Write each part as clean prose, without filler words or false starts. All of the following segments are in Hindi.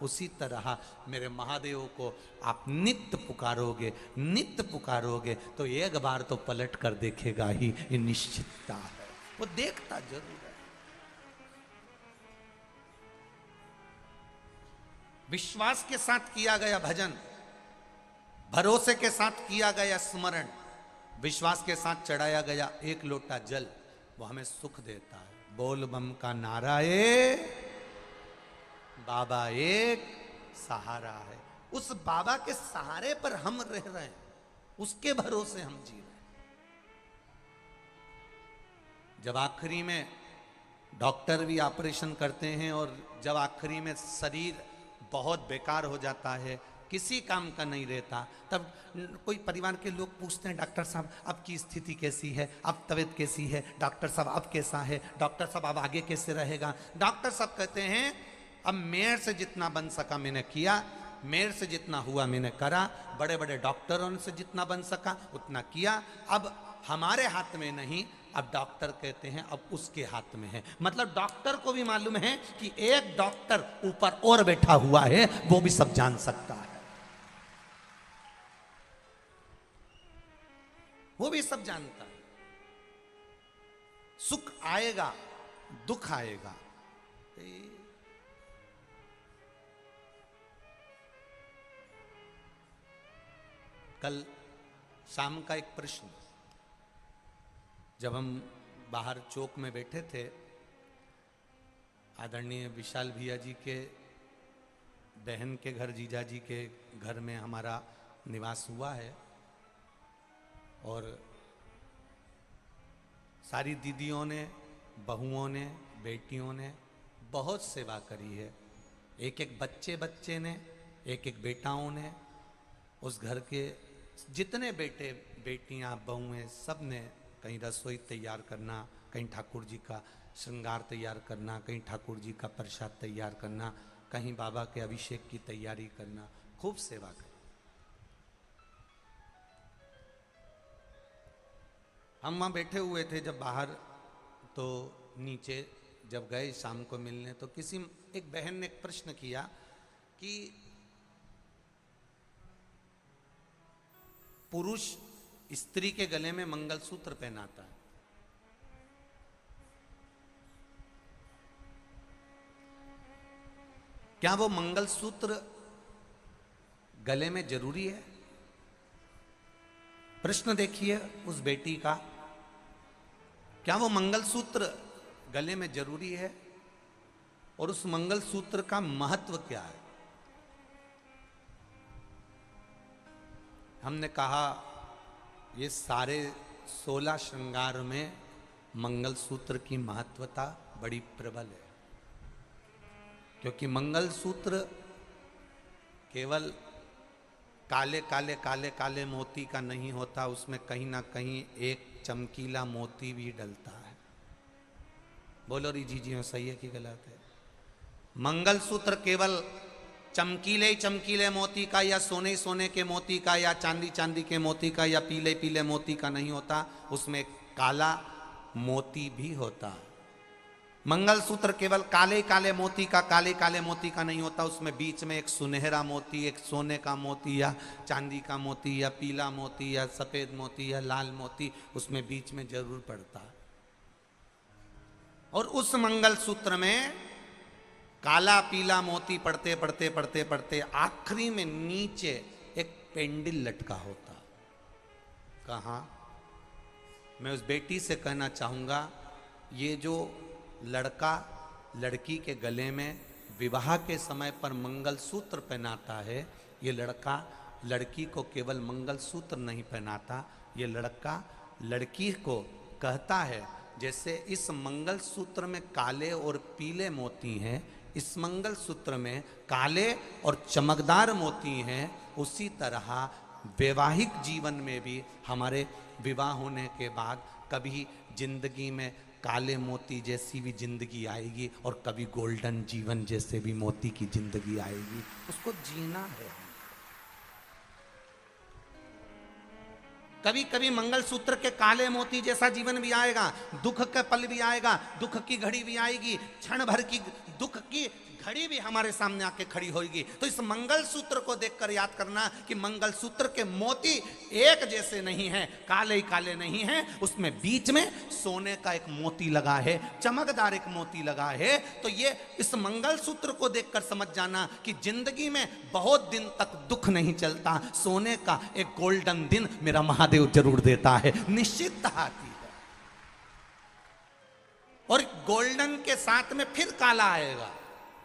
उसी तरह मेरे महादेव को आप नित्य पुकारोगे तो एक बार तो पलट कर देखेगा ही, ये निश्चितता है। वो देखता जरूर है। विश्वास के साथ किया गया भजन, भरोसे के साथ किया गया स्मरण, विश्वास के साथ चढ़ाया गया एक लोटा जल, वो हमें सुख देता है। बोल बम का नारा है, बाबा एक सहारा है। उस बाबा के सहारे पर हम रह रहे हैं, उसके भरोसे हम जी रहे हैं। जब आखिरी में डॉक्टर भी ऑपरेशन करते हैं और जब आखिरी में शरीर बहुत बेकार हो जाता है, किसी काम का नहीं रहता, तब कोई परिवार के लोग पूछते हैं, डॉक्टर साहब आपकी स्थिति कैसी है, अब तबीयत कैसी है, डॉक्टर साहब अब कैसा है, डॉक्टर साहब अब आगे कैसे रहेगा। डॉक्टर साहब कहते हैं अब मेरे से जितना बन सका मैंने किया, मेरे से जितना हुआ मैंने करा, बड़े बड़े डॉक्टरों से जितना बन सका उतना किया, अब हमारे हाथ में नहीं। अब डॉक्टर कहते हैं अब उसके हाथ में है। मतलब डॉक्टर को भी मालूम है कि एक डॉक्टर ऊपर और बैठा हुआ है, वो भी सब जान सकता है, वो भी सब जानता है। सुख आएगा, दुख आएगा। कल शाम का एक प्रश्न, जब हम बाहर चौक में बैठे थे, आदरणीय विशाल भैया जी के बहन के घर, जीजा जी के घर में हमारा निवास हुआ है और सारी दीदियों ने, बहुओं ने, बेटियों ने बहुत सेवा करी है। एक एक बच्चे ने, एक एक बेटाओं ने, उस घर के जितने बेटे बेटियां बहुएं, सब ने कहीं रसोई तैयार करना, कहीं ठाकुर जी का श्रृंगार तैयार करना, कहीं ठाकुर जी का प्रसाद तैयार करना, कहीं बाबा के अभिषेक की तैयारी करना, खूब सेवा करी। हम वहाँ बैठे हुए थे जब बाहर, तो नीचे जब गए शाम को मिलने, तो किसी एक बहन ने एक प्रश्न किया कि पुरुष स्त्री के गले में मंगलसूत्र पहनाता है, क्या वो मंगलसूत्र गले में जरूरी है? प्रश्न देखिए उस बेटी का, क्या वो मंगलसूत्र गले में जरूरी है और उस मंगलसूत्र का महत्व क्या है? हमने कहा ये सारे 16 श्रृंगार में मंगलसूत्र की महत्वता बड़ी प्रबल है, क्योंकि मंगलसूत्र केवल काले काले काले काले मोती का नहीं होता, उसमें कहीं ना कहीं एक चमकीला मोती भी डलता है। बोलो री जी सही है कि गलत है? मंगलसूत्र केवल चमकीले चमकीले मोती का या सोने सोने के मोती का या चांदी चांदी के मोती का या पीले पीले मोती का नहीं होता, उसमें काला मोती भी होता है। मंगलसूत्र केवल काले काले मोती का, काले काले मोती का नहीं होता, उसमें बीच में एक सुनहरा मोती, एक सोने का मोती या चांदी का मोती या पीला मोती या सफेद मोती या लाल मोती उसमें बीच में जरूर पड़ता है। और उस मंगलसूत्र में काला पीला मोती पड़ते पड़ते पड़ते पड़ते आखिरी में नीचे एक पेंडिल लटका होता। कहाँ? मैं उस बेटी से कहना चाहूंगा, ये जो लड़का लड़की के गले में विवाह के समय पर मंगलसूत्र पहनाता है, ये लड़का लड़की को केवल मंगलसूत्र नहीं पहनाता, ये लड़का लड़की को कहता है जैसे इस मंगलसूत्र में काले और पीले मोती हैं, इस मंगलसूत्र में काले और चमकदार मोती हैं, उसी तरह वैवाहिक जीवन में भी हमारे विवाह होने के बाद कभी जिंदगी में काले मोती जैसी भी जिंदगी आएगी और कभी गोल्डन जीवन जैसे भी मोती की जिंदगी आएगी। उसको जीना है। कभी कभी मंगलसूत्र के काले मोती जैसा जीवन भी आएगा, दुख का पल भी आएगा, दुख की घड़ी भी आएगी, क्षण भर की दुख की घड़ी भी हमारे सामने आके खड़ी होगी। तो इस मंगलसूत्र को देखकर याद करना कि मंगलसूत्र के मोती एक जैसे नहीं हैं, काले ही काले नहीं हैं, उसमें बीच में सोने का एक मोती लगा है, चमकदार एक मोती लगा है। तो ये इस मंगलसूत्र को देखकर समझ जाना कि जिंदगी में बहुत दिन तक दुख नहीं चलता, सोने का एक गोल्डन दिन मेरा महादेव जरूर देता है, निश्चित आती है। और गोल्डन के साथ में फिर काला आएगा,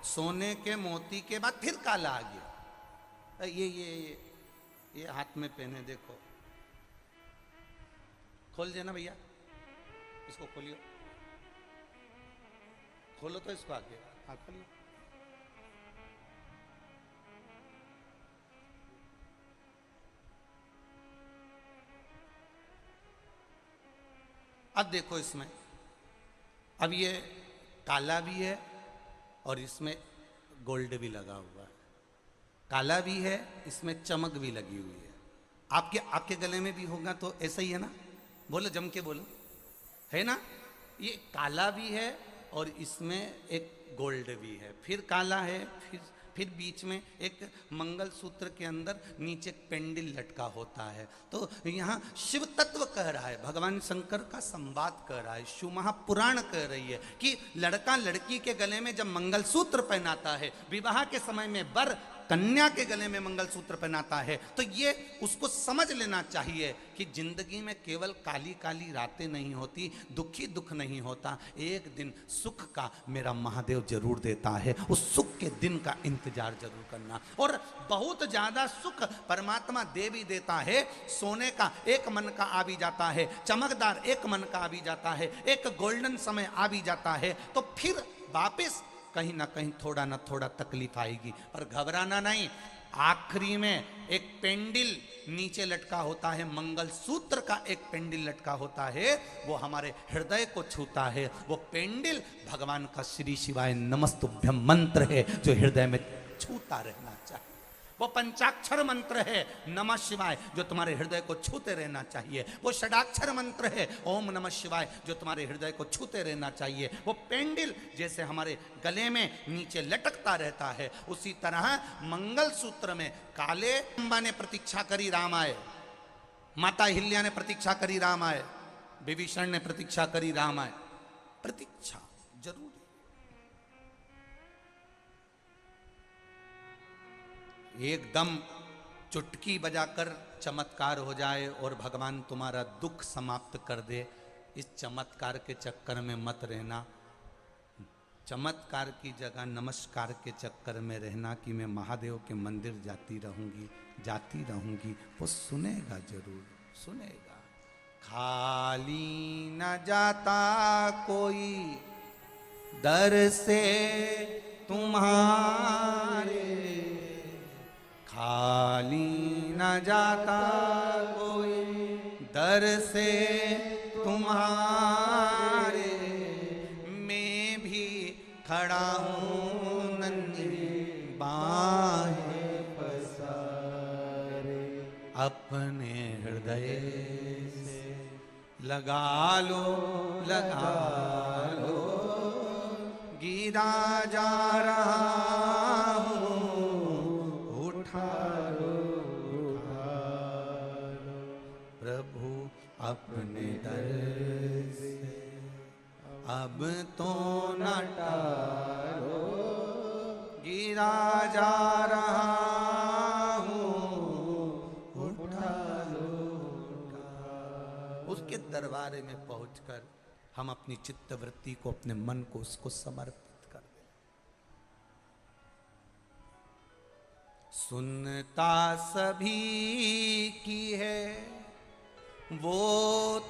सोने के मोती के बाद फिर काला आ गया। ये हाथ में पहने देखो, खोल देना भैया, इसको खोलियो, खोलो तो इसको आगे, हाँ खोलियो। अब देखो इसमें, अब ये काला भी है और इसमें गोल्ड भी लगा हुआ है, काला भी है, इसमें चमक भी लगी हुई है। आपके गले में भी होगा तो ऐसा ही है ना, बोलो जम के बोलो, है ना। ये काला भी है और इसमें एक गोल्ड भी है, फिर काला है, फिर बीच में एक मंगलसूत्र के अंदर नीचे पेंडिल लटका होता है। तो यहाँ शिव तत्व कह रहा है, भगवान शंकर का संवाद कह रहा है, शिव महापुराण कह रही है कि लड़का लड़की के गले में जब मंगलसूत्र पहनाता है, विवाह के समय में वर कन्या के गले में मंगलसूत्र पहनाता है, तो ये उसको समझ लेना चाहिए कि जिंदगी में केवल काली काली रातें नहीं होती, दुखी दुख नहीं होता, एक दिन सुख का मेरा महादेव जरूर देता है। उस सुख के दिन का इंतजार जरूर करना। और बहुत ज्यादा सुख परमात्मा दे भी देता है, सोने का एक मन का आ भी जाता है, चमकदार एक मन का आ भी जाता है, एक गोल्डन समय आ भी जाता है, तो फिर वापस कहीं ना कहीं थोड़ा ना थोड़ा तकलीफ आएगी, पर घबराना नहीं। आखिरी में एक पेंडिल नीचे लटका होता है, मंगलसूत्र का एक पेंडिल लटका होता है, वो हमारे हृदय को छूता है। वो पेंडिल भगवान का श्री शिवाय नमस्तुभ्यम मंत्र है, जो हृदय में छूता रहना चाहिए। वो पंचाक्षर मंत्र है नमः शिवाय, जो तुम्हारे हृदय को छूते रहना चाहिए। वो षडाक्षर मंत्र है ओम नमः शिवाय, जो तुम्हारे हृदय को छूते रहना चाहिए। वो पेंडिल जैसे हमारे गले में नीचे लटकता रहता है, उसी तरह मंगलसूत्र में काले अम्बा ने प्रतीक्षा करी राम आए, माता हिल्या ने प्रतीक्षा करी राम आए, विभीषण ने प्रतीक्षा करी राम आए। प्रतीक्षा जरूर, एकदम चुटकी बजाकर चमत्कार हो जाए और भगवान तुम्हारा दुख समाप्त कर दे, इस चमत्कार के चक्कर में मत रहना। चमत्कार की जगह नमस्कार के चक्कर में रहना कि मैं महादेव के मंदिर जाती रहूंगी, वो सुनेगा, जरूर सुनेगा। खाली न जाता कोई दर से तुम्हारे, खाली न जाता कोई दर से तुम्हारे, मैं भी खड़ा हूँ नन्ही बाहें पसारे, अपने हृदय से लगा लो गिरा जा रहा हूँ, उठा लो प्रभु अपने दर से, अब तो न टालो, गिरा जा रहा हूँ, उठा लो। उसके दरबार में पहुंचकर हम अपनी चित्तवृत्ति को, अपने मन को उसको समर्पित कर दें। सुनता सभी की है वो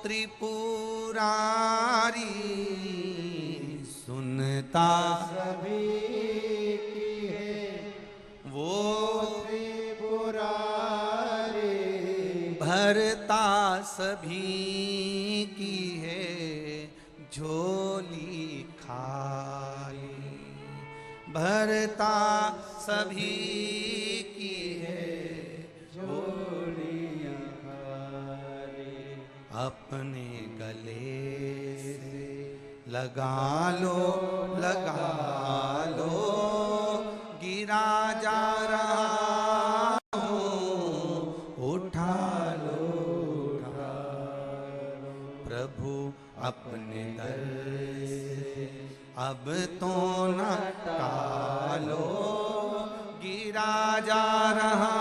त्रिपुरारी, सुनता सभी की है वो त्रिपुरारी, भरता सभी की है झोली खाली, भरता सभी की है झोलियां खाली, अपने गले से लगा लो तो न टालो, गिरा जा रहा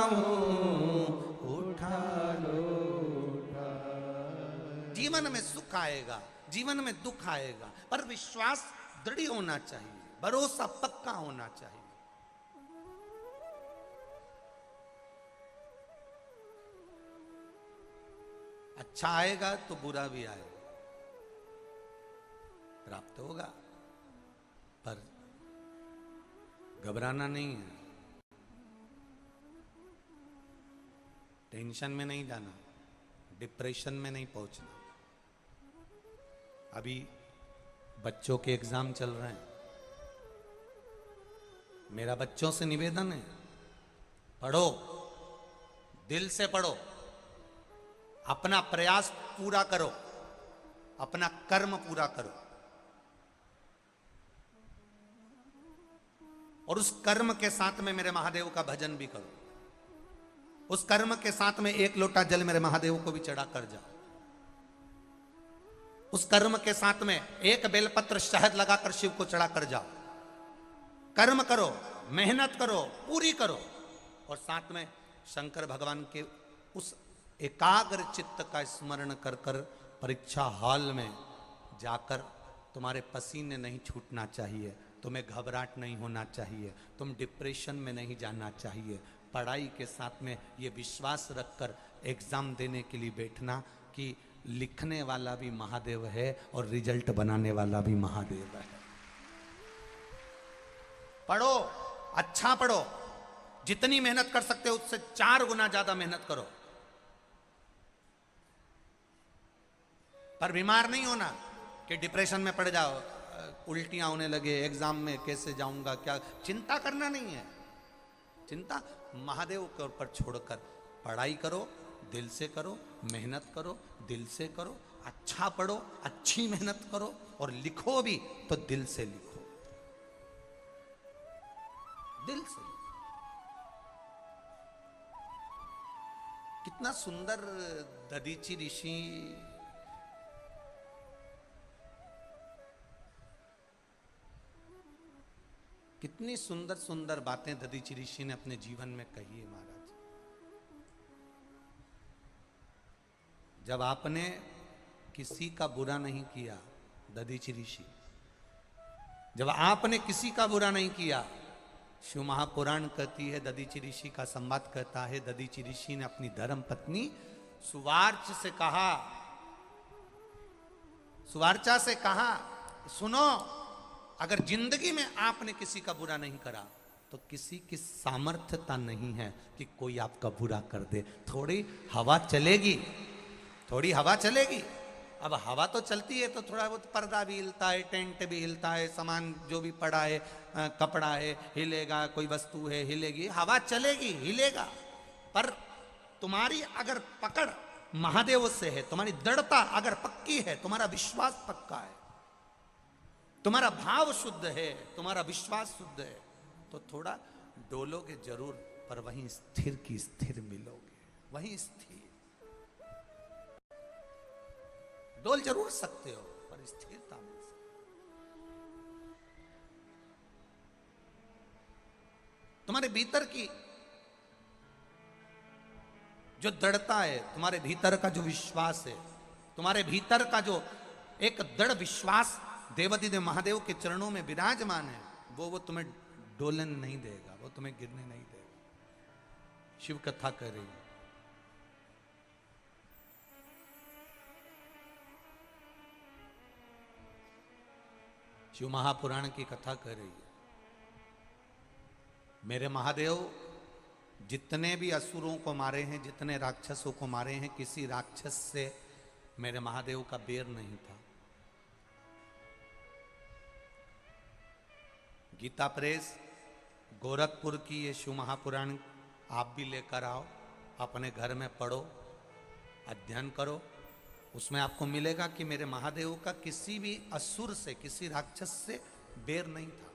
हूं, उठा लो। जीवन में सुख आएगा, जीवन में दुख आएगा, पर विश्वास दृढ़ होना चाहिए, भरोसा पक्का होना चाहिए। अच्छा आएगा तो बुरा भी आएगा, प्राप्त होगा, पर घबराना नहीं है, टेंशन में नहीं जाना, डिप्रेशन में नहीं पहुंचना। अभी बच्चों के एग्जाम चल रहे हैं, मेरा बच्चों से निवेदन है, पढ़ो, दिल से पढ़ो, अपना प्रयास पूरा करो, अपना कर्म पूरा करो, और उस कर्म के साथ में मेरे महादेव का भजन भी करो। उस कर्म के साथ में एक लोटा जल मेरे महादेव को भी चढ़ा कर जाओ। उस कर्म के साथ में एक बेलपत्र शहद लगाकर शिव को चढ़ा कर जाओ। कर्म करो, मेहनत करो, पूरी करो, और साथ में शंकर भगवान के उस एकाग्र चित्त का स्मरण कर कर परीक्षा हॉल में जाकर तुम्हारे पसीने नहीं छूटना चाहिए, तुम्हें घबराहट नहीं होना चाहिए, तुम डिप्रेशन में नहीं जाना चाहिए। पढ़ाई के साथ में ये विश्वास रखकर एग्जाम देने के लिए बैठना कि लिखने वाला भी महादेव है और रिजल्ट बनाने वाला भी महादेव है। पढ़ो, अच्छा पढ़ो, जितनी मेहनत कर सकते हो उससे 4 गुना ज्यादा मेहनत करो, पर बीमार नहीं होना कि डिप्रेशन में पड़ जाओ, उल्टियां होने लगे, एग्जाम में कैसे जाऊंगा, क्या, चिंता करना नहीं है। चिंता महादेव के ऊपर छोड़कर पढ़ाई करो, दिल से करो, मेहनत करो, दिल से करो, अच्छा पढ़ो, अच्छी मेहनत करो, और लिखो भी तो दिल से लिखो, दिल से। कितना सुंदर दधीचि ऋषि कितनी सुंदर सुंदर बातें दधीचि ऋषि ने अपने जीवन में कही है महाराज। जब आपने किसी का बुरा नहीं किया, दधीचि ऋषि, जब आपने किसी का बुरा नहीं किया, शिव महापुराण कहती है, दधीचि ऋषि का संवाद कहता है, दधीचि ऋषि ने अपनी धर्म पत्नी सुवार्च से कहा, सुवार्चा से कहा, सुनो, अगर जिंदगी में आपने किसी का बुरा नहीं करा तो किसी की सामर्थ्यता नहीं है कि कोई आपका बुरा कर दे। थोड़ी हवा चलेगी, थोड़ी हवा चलेगी। अब हवा तो चलती है तो थोड़ा बहुत पर्दा भी हिलता है, टेंट भी हिलता है, सामान जो भी पड़ा है, कपड़ा है हिलेगा, कोई वस्तु है हिलेगी, हवा चलेगी, हिलेगा। पर तुम्हारी अगर पकड़ महादेव से है, तुम्हारी दृढ़ता अगर पक्की है, तुम्हारा विश्वास पक्का है, तुम्हारा भाव शुद्ध है, तुम्हारा विश्वास शुद्ध है, तो थोड़ा डोलोगे जरूर, पर वहीं स्थिर की स्थिर मिलोगे, वहीं स्थिर। डोल जरूर सकते हो पर स्थिरता मिल सकती। तुम्हारे भीतर की जो दृढ़ता है, तुम्हारे भीतर का जो विश्वास है, तुम्हारे भीतर का जो एक दृढ़ विश्वास देवाधिदेव महादेव के चरणों में विराजमान है, वो तुम्हें डोलन नहीं देगा, वो तुम्हें गिरने नहीं देगा। शिव कथा कर रही है, शिव महापुराण की कथा कर रही है। मेरे महादेव जितने भी असुरों को मारे हैं, जितने राक्षसों को मारे हैं, किसी राक्षस से मेरे महादेव का बैर नहीं था। गीता प्रेस गोरखपुर की ये शिव महापुराण आप भी लेकर आओ, अपने घर में पढ़ो, अध्ययन करो। उसमें आपको मिलेगा कि मेरे महादेव का किसी भी असुर से, किसी राक्षस से बैर नहीं था।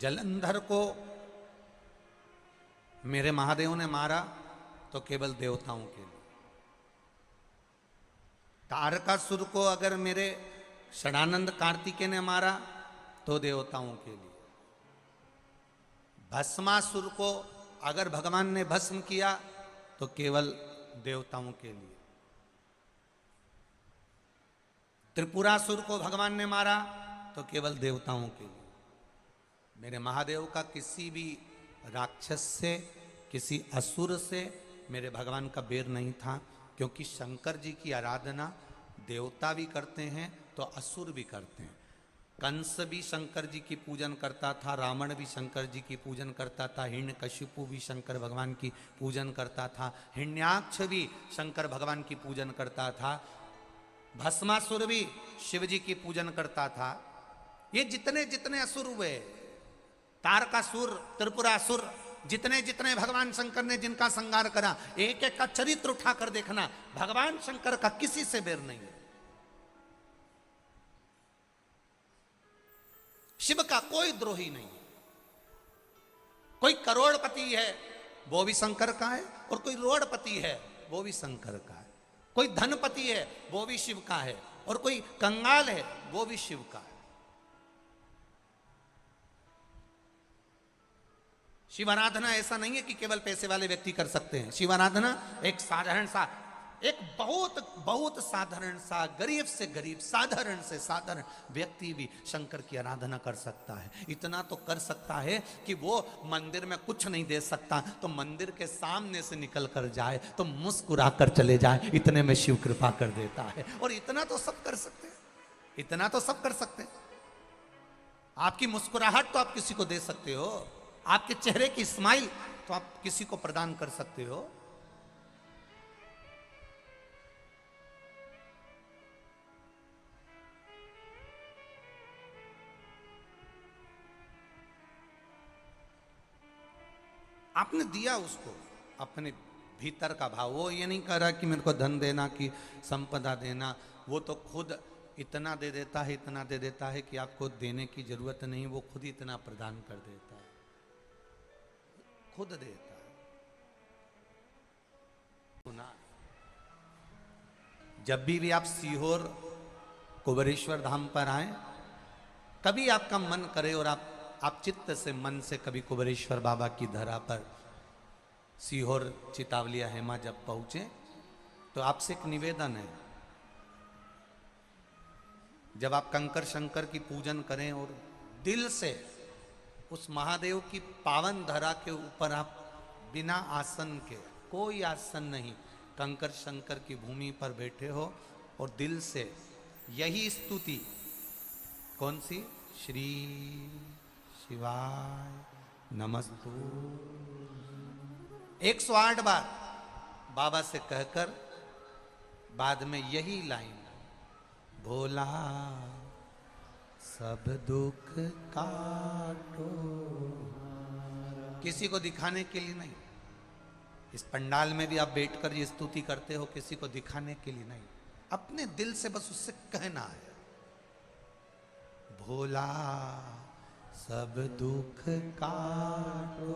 जलंधर को मेरे महादेव ने मारा, तो केवल देवताओं के लिए। तारकासुर को अगर मेरे षडानंद कार्तिकेय ने मारा तो देवताओं के लिए। भस्मासुर को अगर भगवान ने भस्म किया तो केवल देवताओं के लिए। त्रिपुरासुर को भगवान ने मारा तो केवल देवताओं के लिए। मेरे महादेव का किसी भी राक्षस से, किसी असुर से मेरे भगवान का बैर नहीं था, क्योंकि शंकर जी की आराधना देवता भी करते हैं तो असुर भी करते हैं। कंस भी शंकर जी की पूजन करता था, रावण भी शंकर जी की पूजन करता था, हिरण्यकशिपु भी शंकर भगवान की पूजन करता था, हिरण्याक्ष भी शंकर भगवान की पूजन करता था, भस्मासुर भी शिव जी की पूजन करता था। ये जितने जितने असुर हुए, तारकासुर, त्रिपुरासुर, जितने जितने भगवान शंकर ने जिनका संहार करा, एक एक का चरित्र उठाकर देखना, भगवान शंकर का किसी से बैर नहीं है। शिव का कोई द्रोही नहीं है। कोई करोड़पति है वो भी शंकर का है, और कोई रोड़पति है वो भी शंकर का है। कोई धनपति है वो भी शिव का है, और कोई कंगाल है वो भी शिव का है। शिव आराधना ऐसा नहीं है कि केवल पैसे वाले व्यक्ति कर सकते हैं। शिव आराधना एक साधारण सा, एक बहुत बहुत साधारण सा, गरीब से गरीब, साधारण से साधारण व्यक्ति भी शंकर की आराधना कर सकता है। इतना तो कर सकता है कि वो मंदिर में कुछ नहीं दे सकता तो मंदिर के सामने से निकल कर जाए तो मुस्कुरा कर चले जाए, इतने में शिव कृपा कर देता है। और इतना तो सब कर सकते हैं, इतना तो सब कर सकते हैं। आपकी मुस्कुराहट तो आप किसी को दे सकते हो, आपके चेहरे की स्माइल तो आप किसी को प्रदान कर सकते हो। आपने दिया उसको अपने भीतर का भाव। वो ये नहीं कह रहा कि मेरे को धन देना, कि संपदा देना, वो तो खुद इतना दे देता है, इतना दे देता है कि आपको देने की जरूरत नहीं, वो खुद इतना प्रदान कर देता है, खुद देता है। सुना, जब भी आप सीहोर कुबेरेश्वर धाम पर आए, कभी आपका मन करे और आप चित्त से, मन से कभी कुबेरेश्वर बाबा की धरा पर सीहोर चितावलिया हेमा जब पहुंचे तो आपसे एक निवेदन है, जब आप कंकर शंकर की पूजन करें और दिल से उस महादेव की पावन धरा के ऊपर आप बिना आसन के, कोई आसन नहीं, कंकर शंकर की भूमि पर बैठे हो और दिल से यही स्तुति, कौन सी, श्री शिवाय नमस्तु, 108 बार बाबा से कहकर बाद में यही लाइन, भोला सब दुख काटो, किसी को दिखाने के लिए नहीं। इस पंडाल में भी आप बैठकर ये स्तुति करते हो, किसी को दिखाने के लिए नहीं, अपने दिल से बस उससे कहना है, भोला सब दुख काटो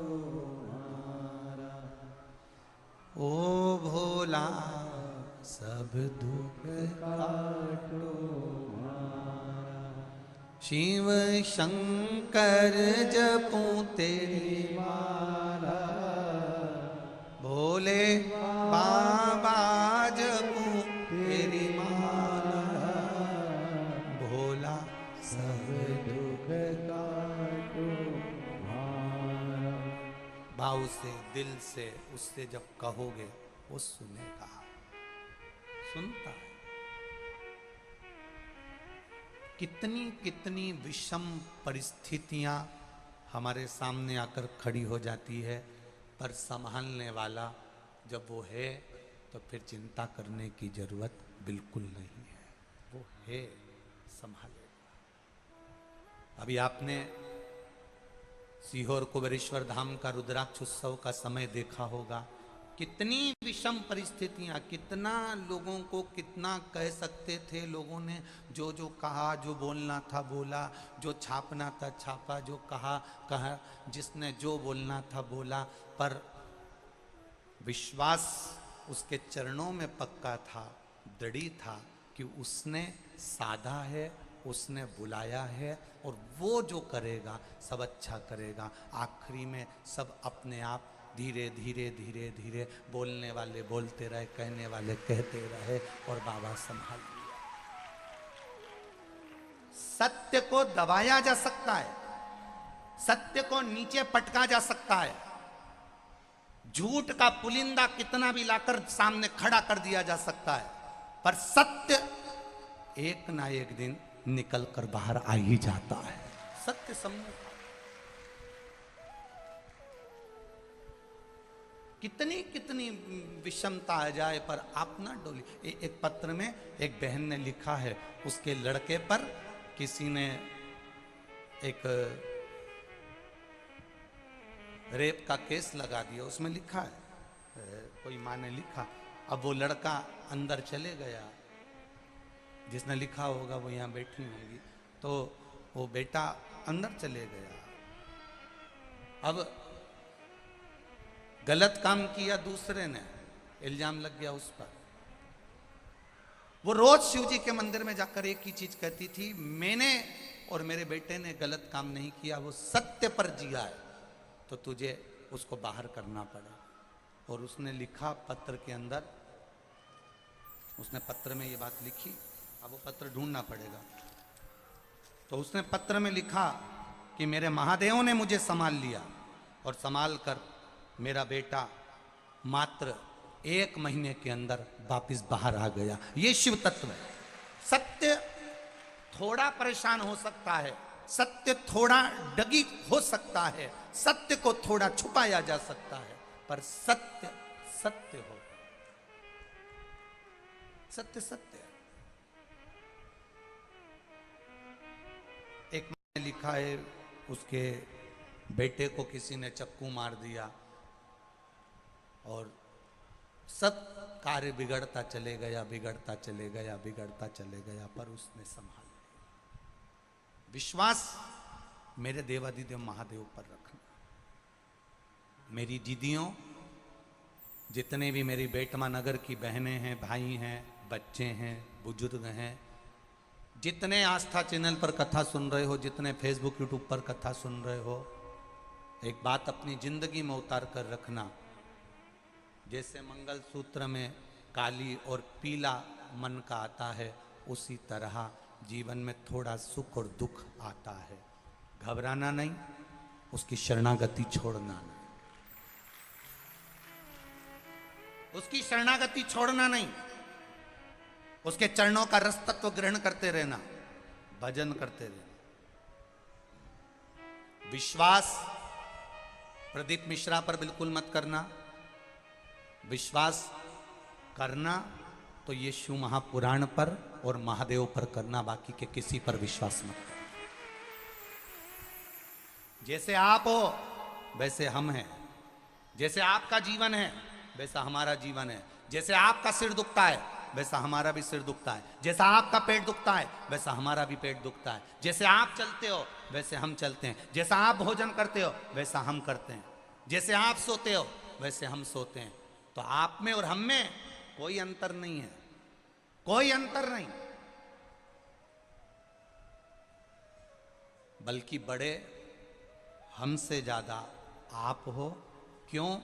ओ भोला सब दुख काटो, शिव शंकर जपूं तेरी माला, भोले बाबा जपूं तेरी माला, भोला सब दुख काटो मारा। भाव से, दिल से उससे जब कहोगे वो सुनेगा, सुनता है। कितनी कितनी विषम परिस्थितियां हमारे सामने आकर खड़ी हो जाती है, पर संभालने वाला जब वो है तो फिर चिंता करने की जरूरत बिल्कुल नहीं है, वो है, संभालेगा। अभी आपने सीहोर कुबेरेश्वर धाम का रुद्राक्ष उत्सव का समय देखा होगा, कितनी विषम परिस्थितियां, कितना लोगों को कितना कह सकते थे लोगों ने, जो जो कहा, जो बोलना था बोला, जो छापना था छापा, जो कहा कहा, जिसने जो बोलना था बोला, पर विश्वास उसके चरणों में पक्का था, दृढ़ी था कि उसने साधा है, उसने बुलाया है और वो जो करेगा सब अच्छा करेगा। आखिरी में सब अपने आप धीरे धीरे धीरे धीरे बोलने वाले बोलते रहे, कहने वाले कहते रहे और बाबा संभाल लिया। सत्य को दबाया जा सकता है, सत्य को नीचे पटका जा सकता है, झूठ का पुलिंदा कितना भी लाकर सामने खड़ा कर दिया जा सकता है, पर सत्य एक ना एक दिन निकल कर बाहर आ ही जाता है। सत्य सम्मुख कितनी कितनी विषमता आ जाए पर आप ना डोली। एक पत्र में एक बहन ने लिखा है, उसके लड़के पर किसी ने एक रेप का केस लगा दिया। उसमें लिखा है, कोई माँ ने लिखा, अब वो लड़का अंदर चले गया, जिसने लिखा होगा वो यहाँ बैठी होंगी, तो वो बेटा अंदर चले गया। अब गलत काम किया दूसरे ने, इल्जाम लग गया उस पर। वो रोज शिव जी के मंदिर में जाकर एक ही चीज कहती थी, मैंने और मेरे बेटे ने गलत काम नहीं किया, वो सत्य पर जिया है, तो तुझे उसको बाहर करना पड़ा। और उसने लिखा पत्र के अंदर, उसने पत्र में ये बात लिखी, अब वो पत्र ढूंढना पड़ेगा। तो उसने पत्र में लिखा कि मेरे महादेव ने मुझे संभाल लिया और संभाल कर मेरा बेटा मात्र 1 महीने के अंदर वापिस बाहर आ गया। ये शिव तत्व है। सत्य थोड़ा परेशान हो सकता है, सत्य थोड़ा डगी हो सकता है, सत्य को थोड़ा छुपाया जा सकता है, पर सत्य सत्य हो, सत्य सत्य। एक ने लिखा है, उसके बेटे को किसी ने चक्कू मार दिया और सब कार्य बिगड़ता चले गया, बिगड़ता चले गया, बिगड़ता चले गया, पर उसने संभाल लिया। विश्वास मेरे देवाधिदेव महादेव पर रखना। मेरी दीदियों, जितने भी मेरी बेटमा नगर की बहनें हैं, भाई हैं, बच्चे हैं, बुजुर्ग हैं, जितने आस्था चैनल पर कथा सुन रहे हो, जितने फेसबुक यूट्यूब पर कथा सुन रहे हो, एक बात अपनी जिंदगी में उतार कर रखना। जैसे मंगल सूत्र में काली और पीला मन का आता है, उसी तरह जीवन में थोड़ा सुख और दुख आता है। घबराना नहीं, उसकी शरणागति छोड़ना नहीं, उसकी शरणागति छोड़ना नहीं, उसके चरणों का रस तत्व ग्रहण करते रहना, भजन करते रहना। विश्वास प्रदीप मिश्रा पर बिल्कुल मत करना। विश्वास करना तो ये शिव महापुराण पर और महादेव पर करना, बाकी के किसी पर विश्वास मत करना। जैसे आप हो वैसे हम हैं, जैसे आपका जीवन है वैसा हमारा जीवन है, जैसे आपका सिर दुखता है वैसा हमारा भी सिर दुखता है, जैसा आपका पेट दुखता है वैसा हमारा भी पेट दुखता है, जैसे आप चलते हो वैसे हम चलते हैं, जैसा आप भोजन करते हो वैसा हम करते हैं, जैसे आप सोते हो वैसे हम सोते हैं। तो आप में और हम में कोई अंतर नहीं है, कोई अंतर नहीं, बल्कि बड़े हमसे ज्यादा आप हो। क्यों?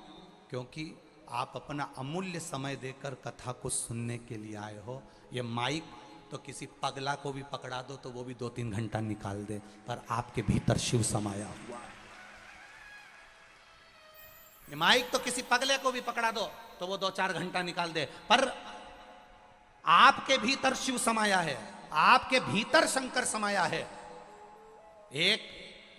क्योंकि आप अपना अमूल्य समय देकर कथा को सुनने के लिए आए हो। ये माइक तो किसी पगला को भी पकड़ा दो तो वो भी 2-3 घंटा निकाल दे, पर आपके भीतर शिव समाया हुआ है। ये माइक तो किसी पगले को भी पकड़ा दो तो वो 2-4 घंटा निकाल दे, पर आपके भीतर शिव समाया है, आपके भीतर शंकर समाया है। एक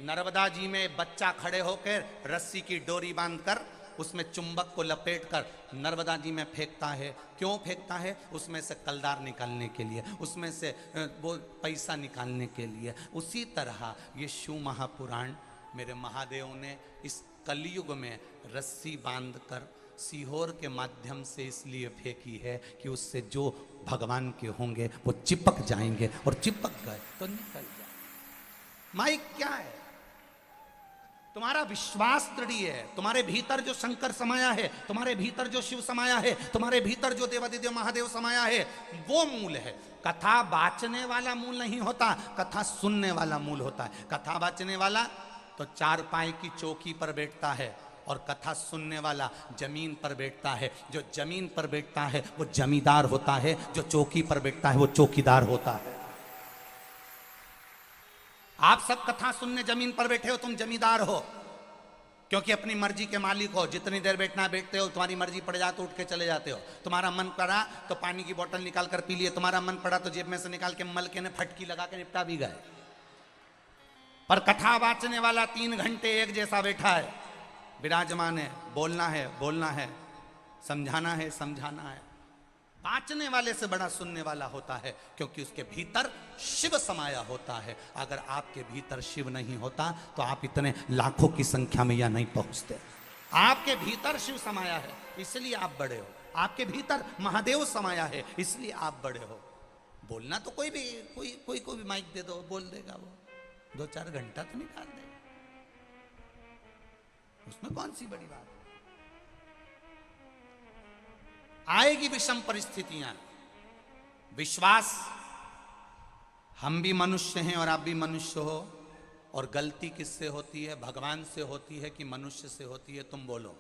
नर्मदा जी में बच्चा खड़े होकर रस्सी की डोरी बांधकर उसमें चुंबक को लपेटकर नर्मदा जी में फेंकता है। क्यों फेंकता है? उसमें से कलदार निकालने के लिए, उसमें से वो पैसा निकालने के लिए। उसी तरह ये शिव महापुराण मेरे महादेव ने इस कलयुग में रस्सी बांधकर सीहोर के माध्यम से इसलिए फेंकी है कि उससे जो भगवान के होंगे वो चिपक जाएंगे, और चिपक गए तो निकल जाए। माइक क्या है? तुम्हारा विश्वास दृढ़ है, तुम्हारे भीतर जो शंकर समाया है, तुम्हारे भीतर जो शिव समाया है, तुम्हारे भीतर जो देवादिदेव महादेव समाया है, वो मूल है। कथा बाचने वाला मूल नहीं होता, कथा सुनने वाला मूल होता है। कथा बाचने वाला तो चारपाई की चौकी पर बैठता है, और कथा सुनने वाला जमीन पर बैठता है। जो जमीन पर बैठता है वो जमींदार होता है, जो चौकी पर बैठता है वो चौकीदार होता है। आप सब कथा सुनने जमीन पर बैठे हो, तुम जमींदार हो, क्योंकि अपनी मर्जी के मालिक हो। जितनी देर बैठना बैठते हो, तुम्हारी मर्जी पड़ जाए तो उठ के चले जाते हो। तुम्हारा मन पड़ा तो पानी की बोतल निकाल कर पी लिए, तुम्हारा मन पड़ा तो जेब में से निकाल के मल के ने फटकी लगा के निपटा भी गए। पर कथा बाचने वाला 3 घंटे एक जैसा बैठा है, विराजमान है, बोलना है बोलना है, समझाना है समझाना है। बाचने वाले से बड़ा सुनने वाला होता है, क्योंकि उसके भीतर शिव समाया होता है। अगर आपके भीतर शिव नहीं होता तो आप इतने लाखों की संख्या में या नहीं पहुंचते। आपके भीतर शिव समाया है, इसलिए आप बड़े हो। आपके भीतर महादेव समाया है, इसलिए आप बड़े हो। बोलना तो कोई भी माइक दे दो, बोल देगा वो, 2-4 घंटा तो निकाल देगा, उसमें कौन सी बड़ी बात। आएगी विषम परिस्थितियां, विश्वास, हम भी मनुष्य हैं और आप भी मनुष्य हो, और गलती किससे होती है? भगवान से होती है कि मनुष्य से होती है? तुम बोलो,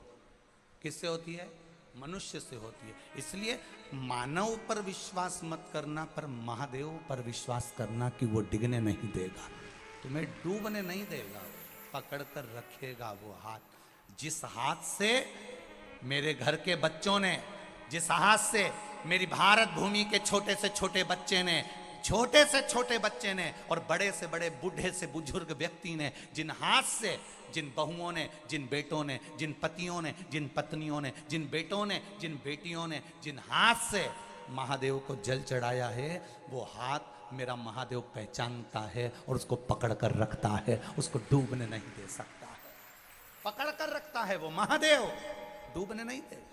किससे होती है? मनुष्य से होती है। इसलिए मानव पर विश्वास मत करना, पर महादेव पर विश्वास करना कि वो डिगने नहीं देगा, तुम्हें डूबने नहीं देगा, पकड़ कर रखेगा वो हाथ। जिस हाथ से मेरे घर के बच्चों ने, जिस हाथ से मेरी भारत भूमि के छोटे से छोटे बच्चे ने, छोटे से छोटे बच्चे ने, और बड़े से बड़े, बूढ़े से बुजुर्ग व्यक्ति ने, जिन हाथ से, जिन बहुओं ने, जिन बेटों ने, जिन पतियों ने, जिन पत्नियों ने, जिन बेटों ने, जिन बेटियों ने, जिन हाथ से महादेव को जल चढ़ाया है, वो हाथ मेरा महादेव पहचानता है और उसको पकड़ कर रखता है, उसको डूबने नहीं दे सकता है। पकड़ कर रखता है वो महादेव, डूबने नहीं देगा।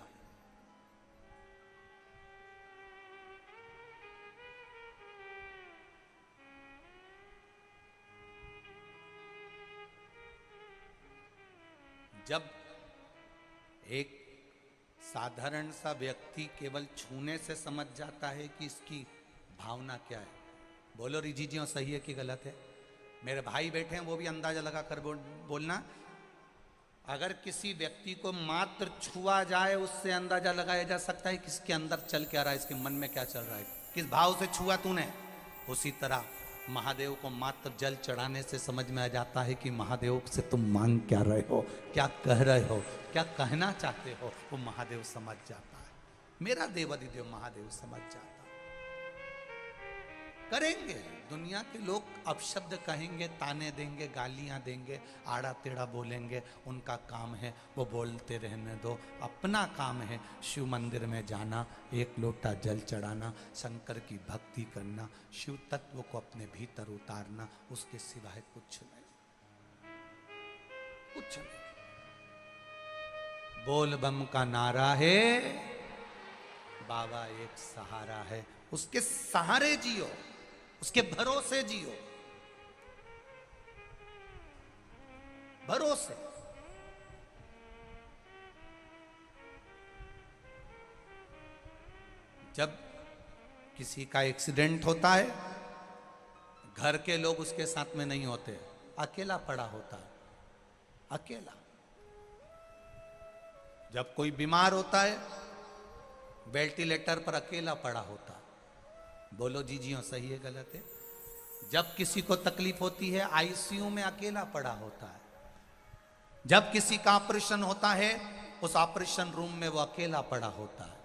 जब एक साधारण सा व्यक्ति केवल छूने से समझ जाता है कि इसकी भावना क्या है, बोलो रिजीजियों सही है कि गलत है? मेरे भाई बैठे हैं, वो भी अंदाजा लगा कर बोलना। अगर किसी व्यक्ति को मात्र छुआ जाए, उससे अंदाजा लगाया जा सकता है किसके अंदर चल क्या रहा है, इसके मन में क्या चल रहा है, किस भाव से छुआ तूने। उसी तरह महादेव को मात्र जल चढ़ाने से समझ में आ जाता है कि महादेव से तुम मांग क्या रहे हो, क्या कह रहे हो, क्या कहना चाहते हो, वो महादेव समझ जाता है। मेरा देवादिदेव महादेव समझ जाता है। करेंगे, दुनिया के लोग अपशब्द कहेंगे, ताने देंगे, गालियां देंगे, आड़ा टेढ़ा बोलेंगे, उनका काम है, वो बोलते रहने दो। अपना काम है शिव मंदिर में जाना, एक लोटा जल चढ़ाना, शंकर की भक्ति करना, शिव तत्व को अपने भीतर उतारना, उसके सिवाय कुछ नहीं, कुछ नहीं। बोल बम का नारा है, बाबा एक सहारा है, उसके सहारे जियो, उसके भरोसे जियो, भरोसे। जब किसी का एक्सीडेंट होता है, घर के लोग उसके साथ में नहीं होते, अकेला पड़ा होता है, अकेला। जब कोई बीमार होता है, वेंटिलेटर पर अकेला पड़ा होता है, बोलो जीजियों सही है गलत है? जब किसी को तकलीफ होती है, आईसीयू में अकेला पड़ा होता है। जब किसी का ऑपरेशन होता है, उस ऑपरेशन रूम में वो अकेला पड़ा होता है,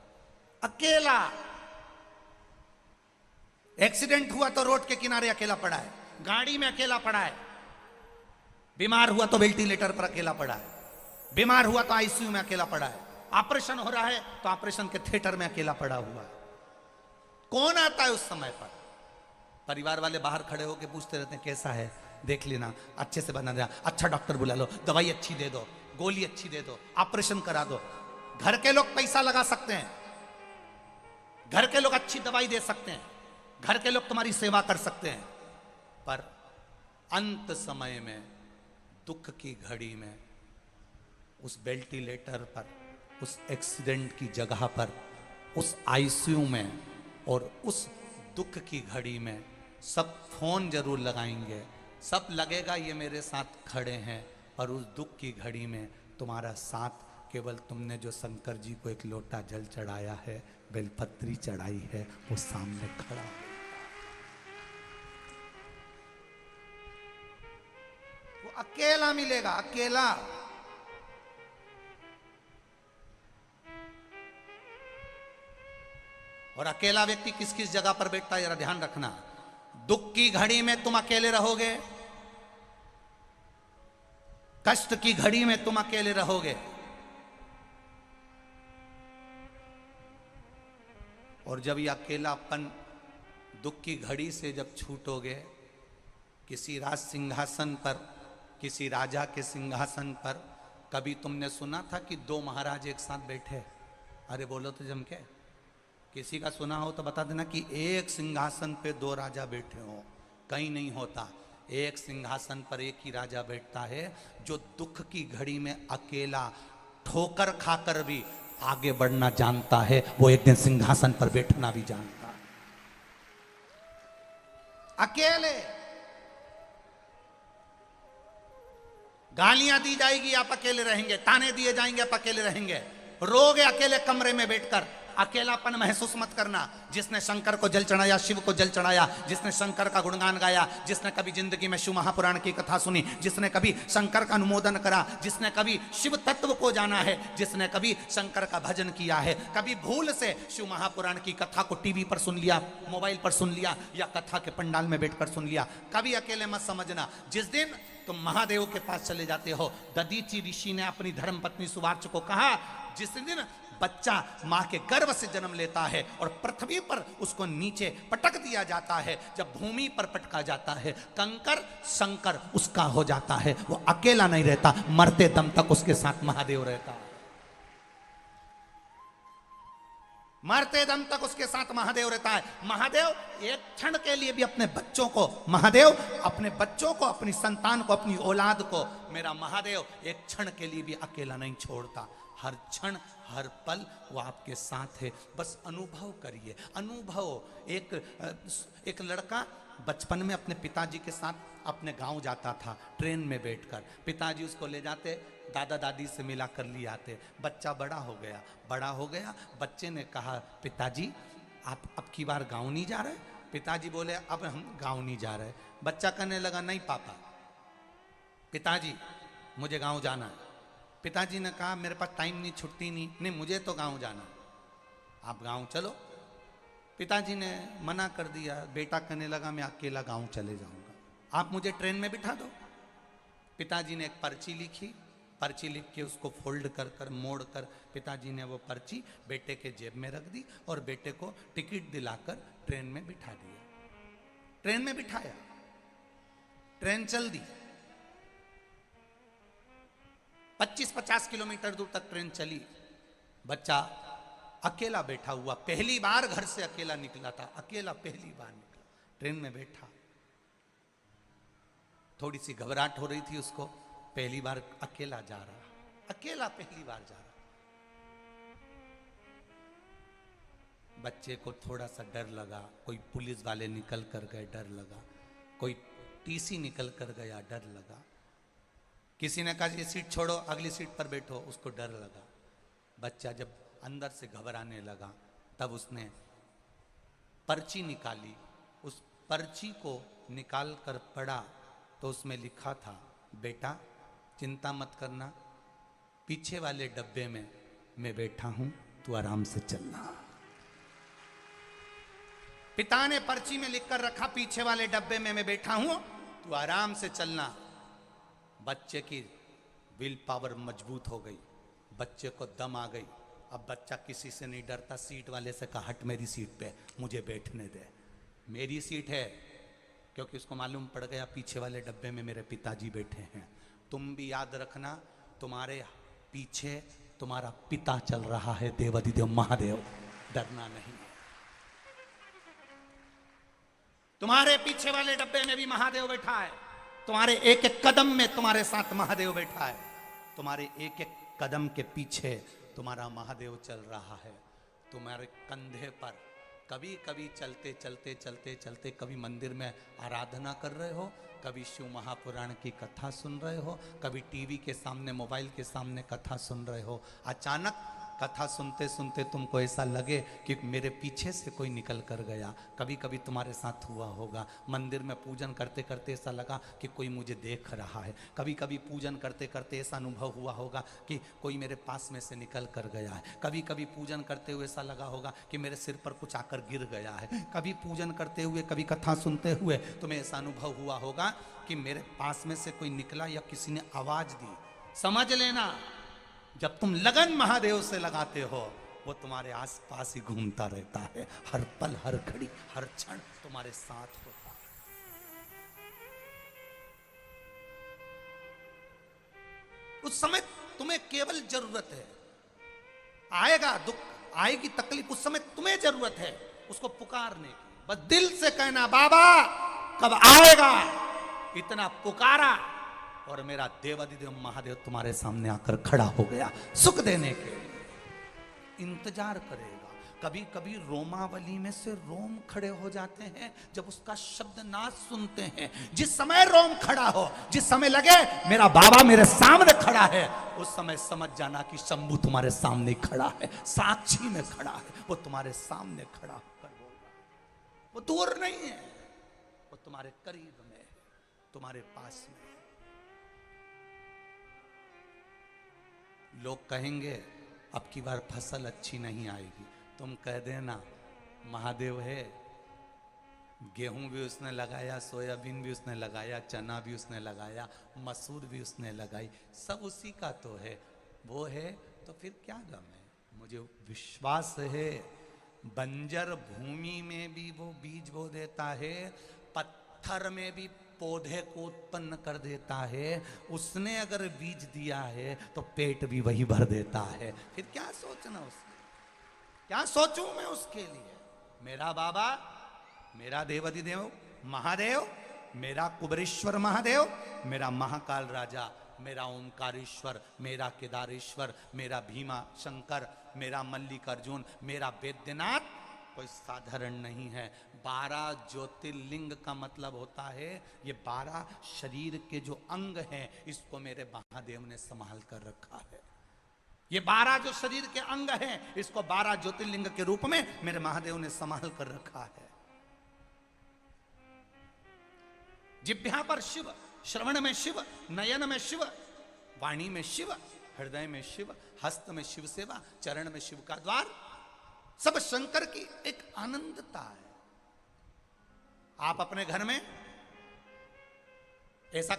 अकेला। एक्सीडेंट हुआ तो रोड के किनारे अकेला पड़ा है, गाड़ी में अकेला पड़ा है, बीमार हुआ तो वेंटिलेटर पर अकेला पड़ा है, बीमार हुआ तो आईसीयू में अकेला पड़ा है, ऑपरेशन हो रहा है तो ऑपरेशन के थिएटर में अकेला पड़ा हुआ है। कौन आता है उस समय पर? परिवार वाले बाहर खड़े होकर पूछते रहते हैं कैसा है, देख लेना, अच्छे से बना दे, अच्छा डॉक्टर बुला लो, दवाई अच्छी दे दो, गोली अच्छी दे दो, ऑपरेशन करा दो। घर के लोग पैसा लगा सकते हैं, घर के लोग अच्छी दवाई दे सकते हैं, घर के लोग तुम्हारी सेवा कर सकते हैं, पर अंत समय में दुख की घड़ी में, उस वेंटिलेटर पर, उस एक्सीडेंट की जगह पर, उस आईसीयू में और उस दुख की घड़ी में सब फोन जरूर लगाएंगे, सब लगेगा ये मेरे साथ खड़े हैं, और उस दुख की घड़ी में तुम्हारा साथ केवल तुमने जो शंकर जी को एक लोटा जल चढ़ाया है, बेलपत्री चढ़ाई है, वो सामने खड़ा है। वो अकेला मिलेगा, अकेला। और अकेला व्यक्ति किस किस जगह पर बैठता है जरा ध्यान रखना। दुख की घड़ी में तुम अकेले रहोगे, कष्ट की घड़ी में तुम अकेले रहोगे, और जब ये अकेलापन दुख की घड़ी से जब छूटोगे, किसी राज सिंहासन पर, किसी राजा के सिंहासन पर, कभी तुमने सुना था कि दो महाराज एक साथ बैठे? अरे बोलो तो जम के, किसी का सुना हो तो बता देना कि एक सिंहासन पे दो राजा बैठे हो। कहीं नहीं होता। एक सिंहासन पर एक ही राजा बैठता है, जो दुख की घड़ी में अकेला ठोकर खाकर भी आगे बढ़ना जानता है, वो एक दिन सिंहासन पर बैठना भी जानता है। अकेले गालियां दी जाएगी, आप अकेले रहेंगे, ताने दिए जाएंगे, आप अकेले रहेंगे, रोगे अकेले कमरे में बैठकर। अकेलापन महसूस मत करना। जिसने शंकर को जल चढ़ाया, शिव को जल चढ़ाया, जिसने शंकर का गुणगान गाया, जिसने कभी जिंदगी में शिव महापुराण की कथा सुनी, जिसने कभी शंकर का अनुमोदन करा, जिसने कभी शिव तत्व को जाना है, जिसने कभी शंकर का भजन किया है, कभी भूल से शिव महापुराण की कथा को टीवी पर सुन लिया, मोबाइल पर सुन लिया, या कथा के पंडाल में बैठकर सुन लिया, कभी अकेले मत समझना। जिस दिन तुम महादेव के पास चले जाते हो, दधीचि ऋषि ने अपनी धर्मपत्नी सुवार्च को कहा, जिस दिन बच्चा मां के गर्भ से जन्म लेता है और पृथ्वी पर उसको नीचे पटक दिया जाता है, जब भूमि पर पटका जाता है, कंकर शंकर उसका हो जाता है, वो अकेला नहीं रहता, मरते दम तक उसके साथ महादेव रहता है। मरते दम तक उसके साथ महादेव रहता है। महादेव एक क्षण के लिए भी अपने बच्चों को, महादेव अपने बच्चों को, अपनी संतान को, अपनी औलाद को, मेरा महादेव एक क्षण के लिए भी अकेला नहीं छोड़ता। हर क्षण हर पल वो आपके साथ है। बस अनुभव करिए, अनुभव। एक लड़का बचपन में अपने पिताजी के साथ अपने गांव जाता था, ट्रेन में बैठकर। पिताजी उसको ले जाते, दादा दादी से मिला कर लिए आते। बच्चा बड़ा हो गया। बच्चे ने कहा, पिताजी आप अब की बार गांव नहीं जा रहे? पिताजी बोले, अब हम गांव नहीं जा रहे। बच्चा कहने लगा, नहीं पापा, पिताजी मुझे गांव जाना है। पिताजी ने कहा, मेरे पास टाइम नहीं, छुट्टी नहीं, मुझे तो गांव जाना, आप गांव चलो। पिताजी ने मना कर दिया। बेटा कहने लगा, मैं अकेला गांव चले जाऊंगा, आप मुझे ट्रेन में बिठा दो। पिताजी ने एक पर्ची लिखी, पर्ची लिख के उसको फोल्ड कर मोड़ कर पिताजी ने वो पर्ची बेटे के जेब में रख दी और बेटे को टिकट दिलाकर ट्रेन में बिठा दिया। ट्रेन में बिठाया, ट्रेन चल दी। 25-50 किलोमीटर दूर तक ट्रेन चली। बच्चा अकेला बैठा हुआ, पहली बार घर से अकेला निकला था, अकेला पहली बार निकला, ट्रेन में बैठा। थोड़ी सी घबराहट हो रही थी उसको, पहली बार अकेला जा रहा, अकेला पहली बार जा रहा। बच्चे को थोड़ा सा डर लगा, कोई पुलिस वाले निकल कर गए, डर लगा, कोई टीसी निकल कर गया, डर लगा। किसी ने कहा, ये सीट छोड़ो, अगली सीट पर बैठो, उसको डर लगा। बच्चा जब अंदर से घबराने लगा, तब उसने पर्ची निकाली। उस पर्ची को निकाल कर पढ़ा तो उसमें लिखा था, बेटा चिंता मत करना, पीछे वाले डब्बे में मैं बैठा हूं, तू आराम से चलना। पिता ने पर्ची में लिखकर रखा, पीछे वाले डब्बे में मैं बैठा हूं, तू आराम से चलना। बच्चे की विल पावर मजबूत हो गई, बच्चे को दम आ गई। अब बच्चा किसी से नहीं डरता। सीट वाले से कहा, हट मेरी सीट पे, मुझे बैठने दे, मेरी सीट है, क्योंकि उसको मालूम पड़ गया पीछे वाले डब्बे में मेरे पिताजी बैठे हैं। तुम भी याद रखना, तुम्हारे पीछे तुम्हारा पिता चल रहा है, देवाधिदेव महादेव, डरना नहीं। तुम्हारे पीछे वाले डब्बे में भी महादेव बैठा है, तुम्हारे एक एक कदम में तुम्हारे साथ महादेव बैठा है, तुम्हारे एक एक कदम के पीछे तुम्हारा महादेव चल रहा है, तुम्हारे कंधे पर। कभी कभी चलते चलते चलते चलते कभी मंदिर में आराधना कर रहे हो, कभी शिव महापुराण की कथा सुन रहे हो, कभी टीवी के सामने मोबाइल के सामने कथा सुन रहे हो। अचानक कथा सुनते सुनते तुमको ऐसा लगे कि मेरे पीछे से कोई निकल कर गया। कभी कभी तुम्हारे साथ हुआ होगा, मंदिर में पूजन करते करते ऐसा लगा कि कोई मुझे देख रहा है। कभी कभी पूजन करते करते ऐसा अनुभव हुआ होगा कि कोई मेरे पास में से निकल कर गया है। कभी कभी पूजन करते हुए ऐसा लगा होगा कि मेरे सिर पर कुछ आकर गिर गया है। कभी पूजन करते हुए, कभी कथा सुनते हुए तुम्हें ऐसा अनुभव हुआ होगा कि मेरे पास में से कोई निकला या किसी ने आवाज दी। समझ लेना, जब तुम लगन महादेव से लगाते हो, वो तुम्हारे आसपास ही घूमता रहता है, हर पल, हर घड़ी, हर क्षण तुम्हारे साथ होता है। उस समय तुम्हें केवल जरूरत है, आएगा दुख, आएगी तकलीफ, उस समय तुम्हें जरूरत है उसको पुकारने की। बस दिल से कहना, बाबा कब आएगा, इतना पुकारा और मेरा देवाधिदेव महादेव तुम्हारे सामने आकर खड़ा हो गया, सुख देने के लिए इंतजार करेगा। कभी कभी रोमावली में से रोम खड़े हो जाते हैं जब उसका शब्द नाद सुनते हैं। जिस समय रोम खड़ा हो, जिस समय लगे मेरा बाबा मेरे सामने खड़ा है, उस समय समझ जाना कि शंभू तुम्हारे सामने खड़ा है, साक्षी में खड़ा है, वो तुम्हारे सामने खड़ा होकर बोल रहा है। वो दूर नहीं है, वो तुम्हारे करीब में है, तुम्हारे पास में। लोग कहेंगे अब की बार फसल अच्छी नहीं आएगी, तुम कह देना महादेव है, गेहूं भी उसने लगाया, सोयाबीन भी उसने लगाया, चना भी उसने लगाया, मसूर भी उसने लगाई, सब उसी का तो है, वो है तो फिर क्या गम है। मुझे विश्वास है बंजर भूमि में भी वो बीज बो देता है, पत्थर में भी पौधे को उत्पन्न कर देता है। उसने अगर बीज दिया है तो पेट भी वही भर देता है, फिर क्या सोचना उसके, क्या सोचूं मैं उसके लिए। मेरा बाबा, मेरा देवाधिदेव महादेव, मेरा कुबेरेश्वर महादेव, मेरा महाकाल राजा, मेरा ओंकारेश्वर, मेरा केदारेश्वर, मेरा भीमा शंकर, मेरा मल्लिकार्जुन, मेरा वैद्यनाथ कोई साधारण नहीं है। 12 ज्योतिर्लिंग का मतलब होता है ये 12 शरीर के जो अंग हैं, इसको मेरे महादेव ने संभाल कर रखा है। ये 12 जो शरीर के अंग हैं, इसको 12 ज्योतिर्लिंग के रूप में मेरे महादेव ने संभाल कर रखा है। जिह्वा पर शिव, श्रवण में शिव, नयन में शिव, वाणी में शिव, हृदय में शिव, हस्त में शिव सेवा, चरण में शिव का द्वार, सब शंकर की एक आनंदता है। आप अपने घर में ऐसा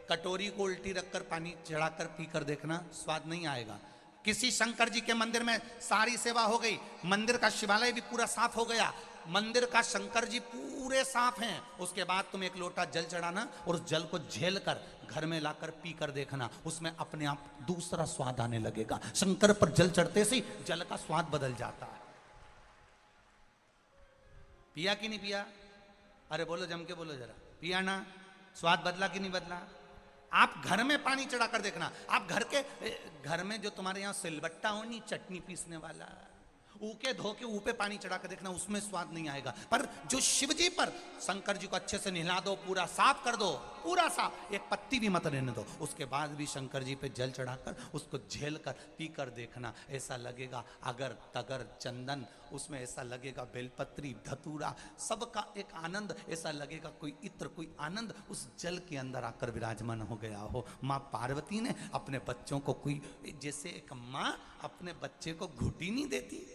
कटोरी को उल्टी रखकर पानी चढ़ाकर पीकर देखना, स्वाद नहीं आएगा। किसी शंकर जी के मंदिर में सारी सेवा हो गई, मंदिर का शिवालय भी पूरा साफ हो गया, मंदिर का शंकर जी पूरे साफ हैं, उसके बाद तुम एक लोटा जल चढ़ाना और उस जल को झेल कर घर में लाकर पी कर देखना, उसमें अपने आप दूसरा स्वाद आने लगेगा। शंकर पर जल चढ़ते से जल का स्वाद बदल जाता है। पिया कि नहीं पिया? अरे बोलो, जम के बोलो जरा, पिया ना? स्वाद बदला कि नहीं बदला? आप घर में पानी चढ़ा कर देखना, आप घर में जो तुम्हारे यहाँ सिलबट्टा हो नहीं, चटनी पीसने वाला, ऊके धो के ऊपे पानी चढ़ा कर देखना, उसमें स्वाद नहीं आएगा। पर जो शिव जी पर शंकर जी को अच्छे से नहला दो, पूरा साफ कर दो, पूरा साफ, एक पत्ती भी मत रहने दो, उसके बाद भी शंकर जी पे जल चढ़ाकर उसको झेल कर पी कर देखना, ऐसा लगेगा अगर तगर चंदन, उसमें ऐसा लगेगा बेलपत्री धतूरा, सबका एक आनंद, ऐसा लगेगा कोई इत्र, कोई आनंद उस जल के अंदर आकर विराजमान हो गया हो। माँ पार्वती ने अपने बच्चों को, कोई जैसे एक माँ अपने बच्चे को घुटी नहीं देती,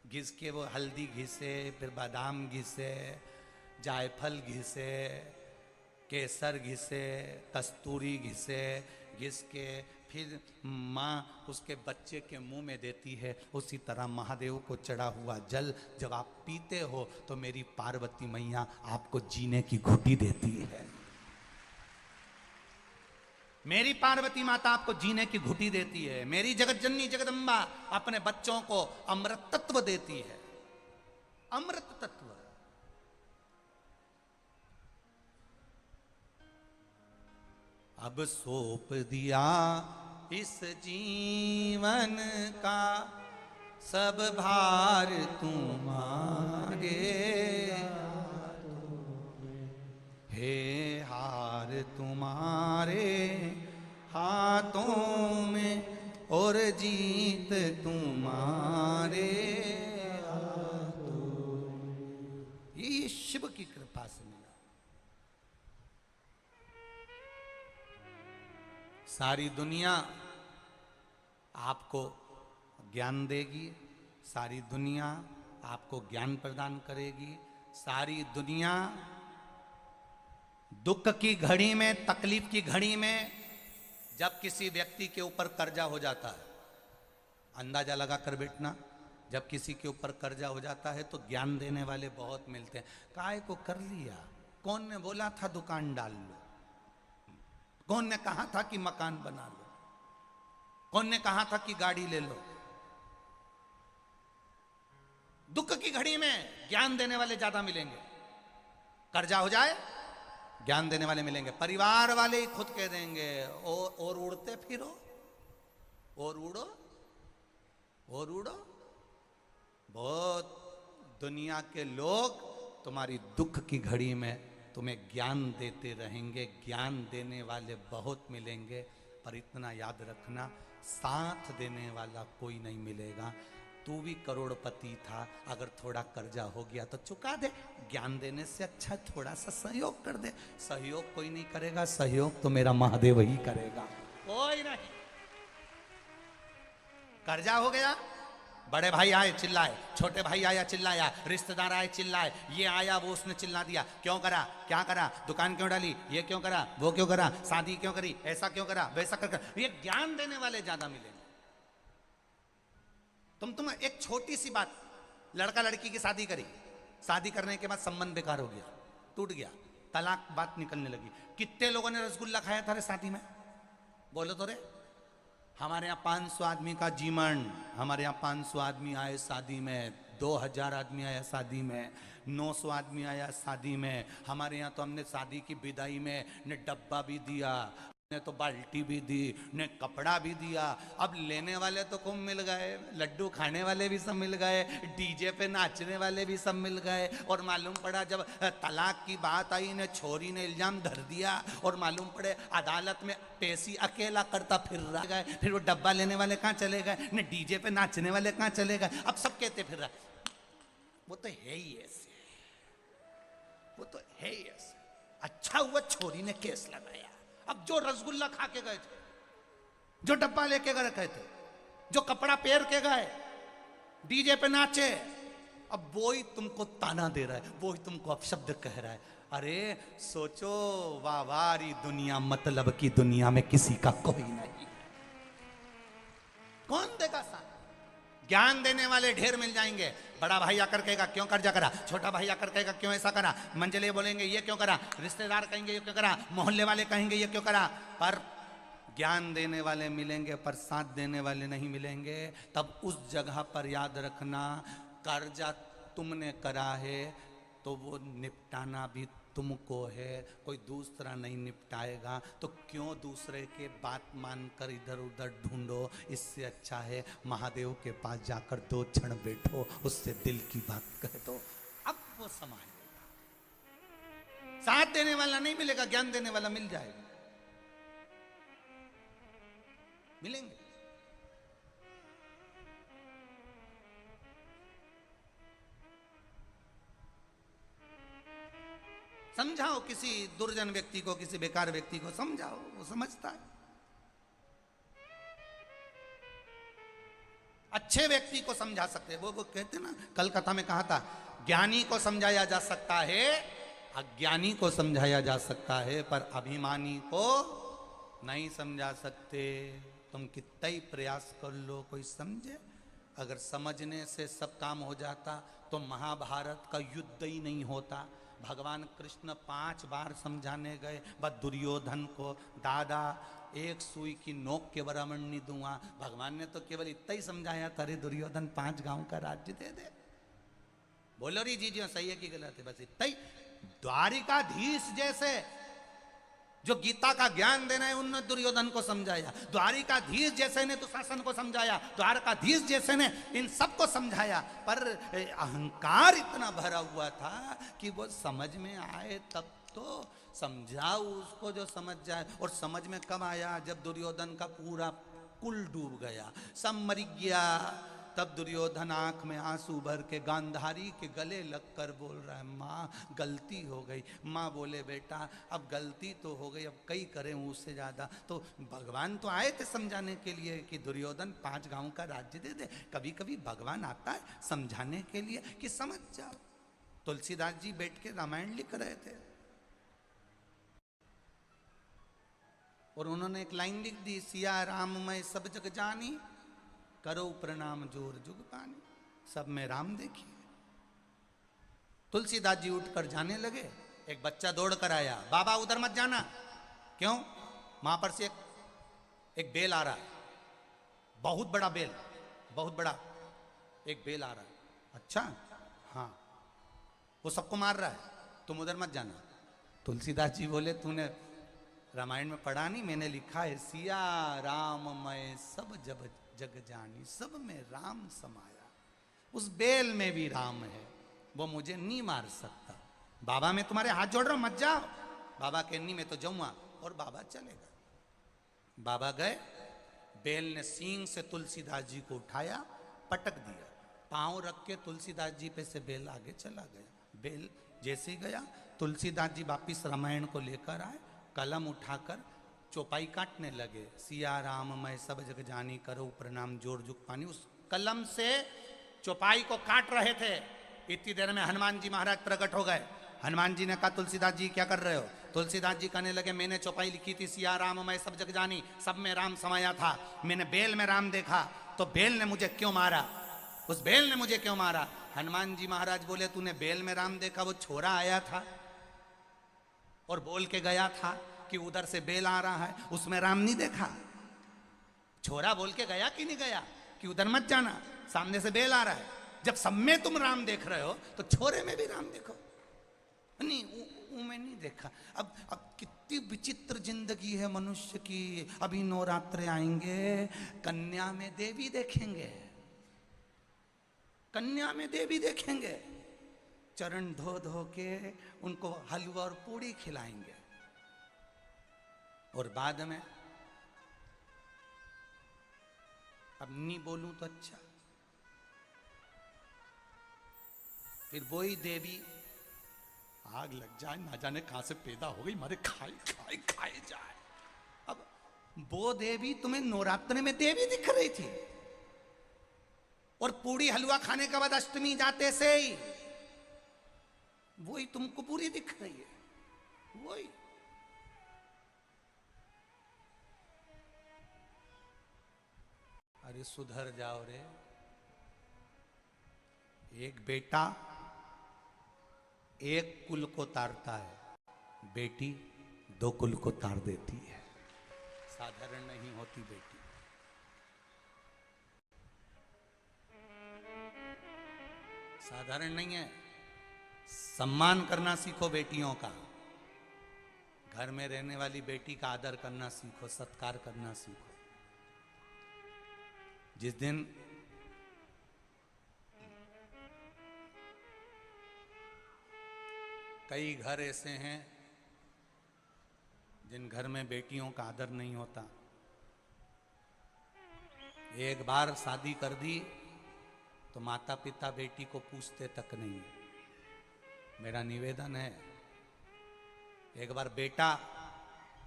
घिस के वो हल्दी घिसे, फिर बादाम घिसे, जायफल घिसे, केसर घिसे, कस्तूरी घिसे, घिस के फिर माँ उसके बच्चे के मुंह में देती है, उसी तरह महादेव को चढ़ा हुआ जल जब आप पीते हो तो मेरी पार्वती मैया आपको जीने की घुटी देती है। मेरी पार्वती माता आपको जीने की घुटी देती है। मेरी जगत जननी जगदम्बा अपने बच्चों को अमृत तत्व देती है, अमृत तत्व। अब सौंप दिया इस जीवन का सब भार तुम्हारे, हे हार तुम्हारे हाथों में और जीत तुम्हारे हाथों में। ये शिव की कृपा से मिला। सारी दुनिया आपको ज्ञान देगी, सारी दुनिया आपको ज्ञान प्रदान करेगी, सारी दुनिया दुख की घड़ी में, तकलीफ की घड़ी में, जब किसी व्यक्ति के ऊपर कर्जा हो जाता है, अंदाजा लगा कर बैठना, जब किसी के ऊपर कर्जा हो जाता है तो ज्ञान देने वाले बहुत मिलते हैं। काय को कर लिया, कौन ने बोला था दुकान डाल लो, कौन ने कहा था कि मकान बना लो, कौन ने कहा था कि गाड़ी ले लो। दुख की घड़ी में ज्ञान देने वाले ज्यादा मिलेंगे। कर्जा हो जाए, ज्ञान देने वाले मिलेंगे। परिवार वाले ही खुद कह देंगे और उड़ते फिरो, और उड़ो, और उड़ो। बहुत दुनिया के लोग तुम्हारी दुख की घड़ी में तुम्हें ज्ञान देते रहेंगे, ज्ञान देने वाले बहुत मिलेंगे, पर इतना याद रखना, साथ देने वाला कोई नहीं मिलेगा। तू भी करोड़पति था, अगर थोड़ा कर्जा हो गया तो चुका दे, ज्ञान देने से अच्छा थोड़ा सा सहयोग कर दे। सहयोग कोई नहीं करेगा, सहयोग तो मेरा महादेव ही करेगा, कोई नहीं। कर्जा हो गया, बड़े भाई आए चिल्लाए, छोटे भाई आया चिल्लाया, रिश्तेदार आए चिल्लाए, ये आया वो उसने चिल्ला दिया, क्यों करा, क्या करा, दुकान क्यों डाली, ये क्यों करा, वो क्यों करा, शादी क्यों करी, ऐसा क्यों करा, वैसा कर। ये ज्ञान देने वाले ज्यादा मिलेंगे। तुम एक छोटी सी बात, लड़का लड़की की शादी करी, शादी करने के बाद संबंध बेकार हो गया, टूट गया, तलाक बात निकलने लगी। कितने लोगों ने रसगुल्ला खाया था रे शादी में, बोलो तो रे। हमारे यहाँ 500 आदमी का जीवन, हमारे यहाँ 500 आदमी आए शादी में, 2000 आदमी आया शादी में, 900 आदमी आया शादी में। हमारे यहाँ तो हमने शादी की विदाई में ने डब्बा भी दिया, ने तो बाल्टी भी दी, ने कपड़ा भी दिया। अब लेने वाले तो खूब मिल गए, लड्डू खाने वाले भी सब मिल गए, डीजे पे नाचने वाले भी सब मिल गए। और मालूम पड़ा जब तलाक की बात आई ने छोरी ने इल्जाम धर दिया, और मालूम पड़े अदालत में पेशी अकेला करता फिर रहा गए। फिर वो डब्बा लेने वाले कहाँ चले गए, ने डीजे पे नाचने वाले कहाँ चले गए। अब सब कहते फिर रहा, वो तो है ही ऐसे, वो तो है ही ऐसे। अच्छा हुआ छोरी ने केस लगाया। अब जो रसगुल्ला खा के गए थे, जो डब्बा लेके गए थे, जो कपड़ा पहन के गए, डीजे पे नाचे, अब वो ही तुमको ताना दे रहा है, वो ही तुमको अपशब्द कह रहा है। अरे सोचो, वावारी दुनिया, मतलब की दुनिया में किसी का कोई नहीं, कौन देगा साथ। ज्ञान देने वाले ढेर मिल जाएंगे। बड़ा भाई आकर कहेगा क्यों कर्जा करा, छोटा भाई आकर कहेगा क्यों ऐसा करा, मंजले बोलेंगे ये क्यों करा, रिश्तेदार कहेंगे ये क्यों करा, मोहल्ले वाले कहेंगे ये क्यों करा। पर ज्ञान देने वाले मिलेंगे, पर साथ देने वाले नहीं मिलेंगे। तब उस जगह पर याद रखना, कर्जा तुमने करा है तो वो निपटाना भी तुमको है, कोई दूसरा नहीं निपटाएगा। तो क्यों दूसरे के बात मानकर इधर उधर ढूंढो, इससे अच्छा है महादेव के पास जाकर 2 क्षण बैठो, उससे दिल की बात कह दो, अब वो समाज साथ देने वाला नहीं मिलेगा, ज्ञान देने वाला मिल जाएगा, मिलेंगे। समझाओ किसी दुर्जन व्यक्ति को, किसी बेकार व्यक्ति को समझाओ, वो समझता है। अच्छे व्यक्ति को समझा सकते हैं। वो कहते ना, कल कथा में कहा था, ज्ञानी को समझाया जा सकता है, अज्ञानी को समझाया जा सकता है, पर अभिमानी को नहीं समझा सकते। तुम कितना ही प्रयास कर लो, कोई समझे? अगर समझने से सब काम हो जाता तो महाभारत का युद्ध ही नहीं होता। भगवान कृष्ण 5 बार समझाने गए, बस दुर्योधन को, दादा एक सुई की नोक के बराबर नहीं दूंगा। भगवान ने तो केवल इतना ही समझाया था, रे दुर्योधन 5 गांव का राज्य दे दे। बोलो री जी जी सही है कि गलत है, बस इतना ही। द्वारिकाधीश जैसे जो गीता का ज्ञान देना है उन्होंने दुर्योधन को समझाया, द्वारिकाधीश जैसे ने दुशासन को समझाया, द्वारकाधीश जैसे ने इन सबको समझाया, पर अहंकार इतना भरा हुआ था कि वो समझ में आए तब तो समझाओ उसको जो समझ जाए। और समझ में कब आया? जब दुर्योधन का पूरा कुल डूब गया, सब मर गया। तब दुर्योधन आंख में आंसू भर के गांधारी के गले लगकर बोल रहा है, माँ गलती हो गई। माँ बोले बेटा अब गलती तो हो गई, अब कई करें उससे ज्यादा। तो भगवान तो आए थे समझाने के लिए कि दुर्योधन 5 गांव का राज्य दे दे। कभी कभी भगवान आता है समझाने के लिए कि समझ जाओ। तुलसीदास जी बैठ के रामायण लिख रहे थे और उन्होंने एक लाइन लिख दी, सिया राम मैं सब जग जानी, करो प्रणाम जोर जुग पानी। सब में राम देखिए। तुलसीदास जी उठकर जाने लगे, एक बच्चा दौड़ कर आया, बाबा उधर मत जाना। क्यों? वहां पर से एक बेल आ रहा है, बहुत बड़ा बेल, बहुत बड़ा एक बेल आ रहा है। अच्छा हाँ, वो सबको मार रहा है, तुम उधर मत जाना। तुलसीदास जी बोले तूने रामायण में पढ़ा नहीं? मैंने लिखा है, सिया राम मैं सब जब जग जानी, सब में राम समाया। उस बेल में भी राम है, वो मुझे नहीं मार सकता। बाबा मैं तुम्हारे हाथ जोड़ रहा हूं, मत जाओ। बाबा के नहीं मैं तो जाऊंगा। और बाबा चले गए। बाबा गए, बेल ने सींग से तुलसीदास जी को उठाया, पटक दिया, पांव रख के तुलसीदास जी पे से बेल आगे चला गया। बेल जैसे ही गया, तुलसीदास जी वापिस रामायण को लेकर आए, कलम उठाकर चौपाई काटने लगे। सिया राम मैं सब जग जानी, करो प्रणाम जोर जुग पानी। उस कलम से चौपाई को काट रहे थे। इतनी देर में हनुमान जी महाराज प्रकट हो गए। हनुमान जी ने कहा तुलसीदास जी क्या कर रहे हो? तुलसीदास जी कहने लगे मैंने चौपाई लिखी थी, सिया राम मैं सब जग जानी, सब में राम समाया था। मैंने बेल में राम देखा, तो बेल ने मुझे क्यों मारा? उस बेल ने मुझे क्यों मारा? हनुमान जी महाराज बोले तूने बेल में राम देखा, वो छोरा आया था और बोल के गया था कि उधर से बेल आ रहा है, उसमें राम नहीं देखा। छोरा बोल के गया कि नहीं गया कि उधर मत जाना, सामने से बेल आ रहा है। जब सब में तुम राम देख रहे हो तो छोरे में भी राम देखो। नहीं वो मैं नहीं देखा। अब कितनी विचित्र जिंदगी है मनुष्य की। अभी नवरात्रे आएंगे, कन्या में देवी देखेंगे, कन्या में देवी देखेंगे, चरण धो धो के उनको हलवा और पूड़ी खिलाएंगे। और बाद में अब नहीं बोलूं तो अच्छा, फिर वही देवी आग लग जाए, ना जाने कहां से पैदा हो गई, मारे खाए खाए खाए जाए। अब वो देवी तुम्हें नवरात्र में देवी दिख रही थी, और पूरी हलवा खाने के बाद अष्टमी जाते से ही वही तुमको पूरी दिख रही है। वही अरे सुधर जाओ रे। एक बेटा एक कुल को तारता है, बेटी 2 कुल को तार देती है। साधारण नहीं होती बेटी। साधारण नहीं है। सम्मान करना सीखो बेटियों का। घर में रहने वाली बेटी का आदर करना सीखो, सत्कार करना सीखो। जिस दिन कई घर ऐसे हैं जिन घर में बेटियों का आदर नहीं होता। एक बार शादी कर दी तो माता पिता बेटी को पूछते तक नहीं। मेरा निवेदन है, एक बार बेटा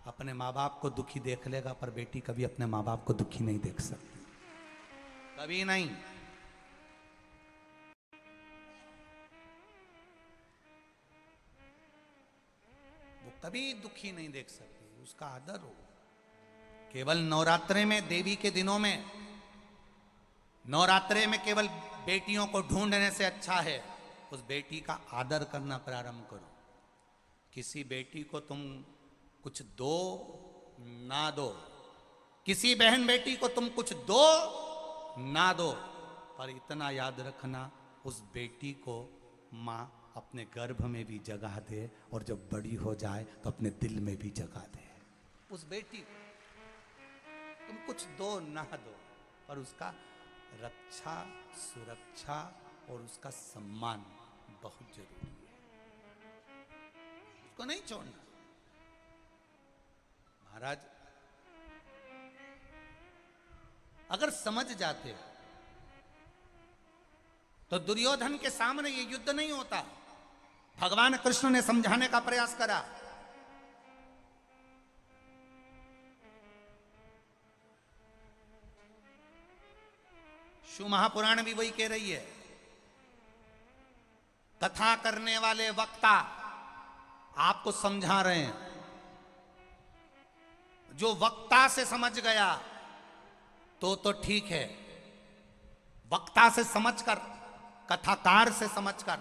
अपने माँ बाप को दुखी देख लेगा, पर बेटी कभी अपने माँ बाप को दुखी नहीं देख सकती, कभी नहीं। वो कभी दुखी नहीं देख सकती, उसका आदर हो। केवल नवरात्रे में, देवी के दिनों में, नवरात्रे में केवल बेटियों को ढूंढने से अच्छा है उस बेटी का आदर करना प्रारंभ करो। किसी बेटी को तुम कुछ दो ना दो, किसी बहन बेटी को तुम कुछ दो ना दो, पर इतना याद रखना उस बेटी को माँ अपने गर्भ में भी जगह दे, और जब बड़ी हो जाए तो अपने दिल में भी जगह दे। उस बेटी को तुम कुछ दो ना दो, पर उसका रक्षा, सुरक्षा और उसका सम्मान बहुत जरूरी है, उसको नहीं छोड़ना। महाराज अगर समझ जाते तो दुर्योधन के सामने ये युद्ध नहीं होता। भगवान कृष्ण ने समझाने का प्रयास करा। शिव महापुराण भी वही कह रही है, कथा करने वाले वक्ता आपको समझा रहे हैं। जो वक्ता से समझ गया तो ठीक है, वक्ता से समझकर, कथाकार से समझकर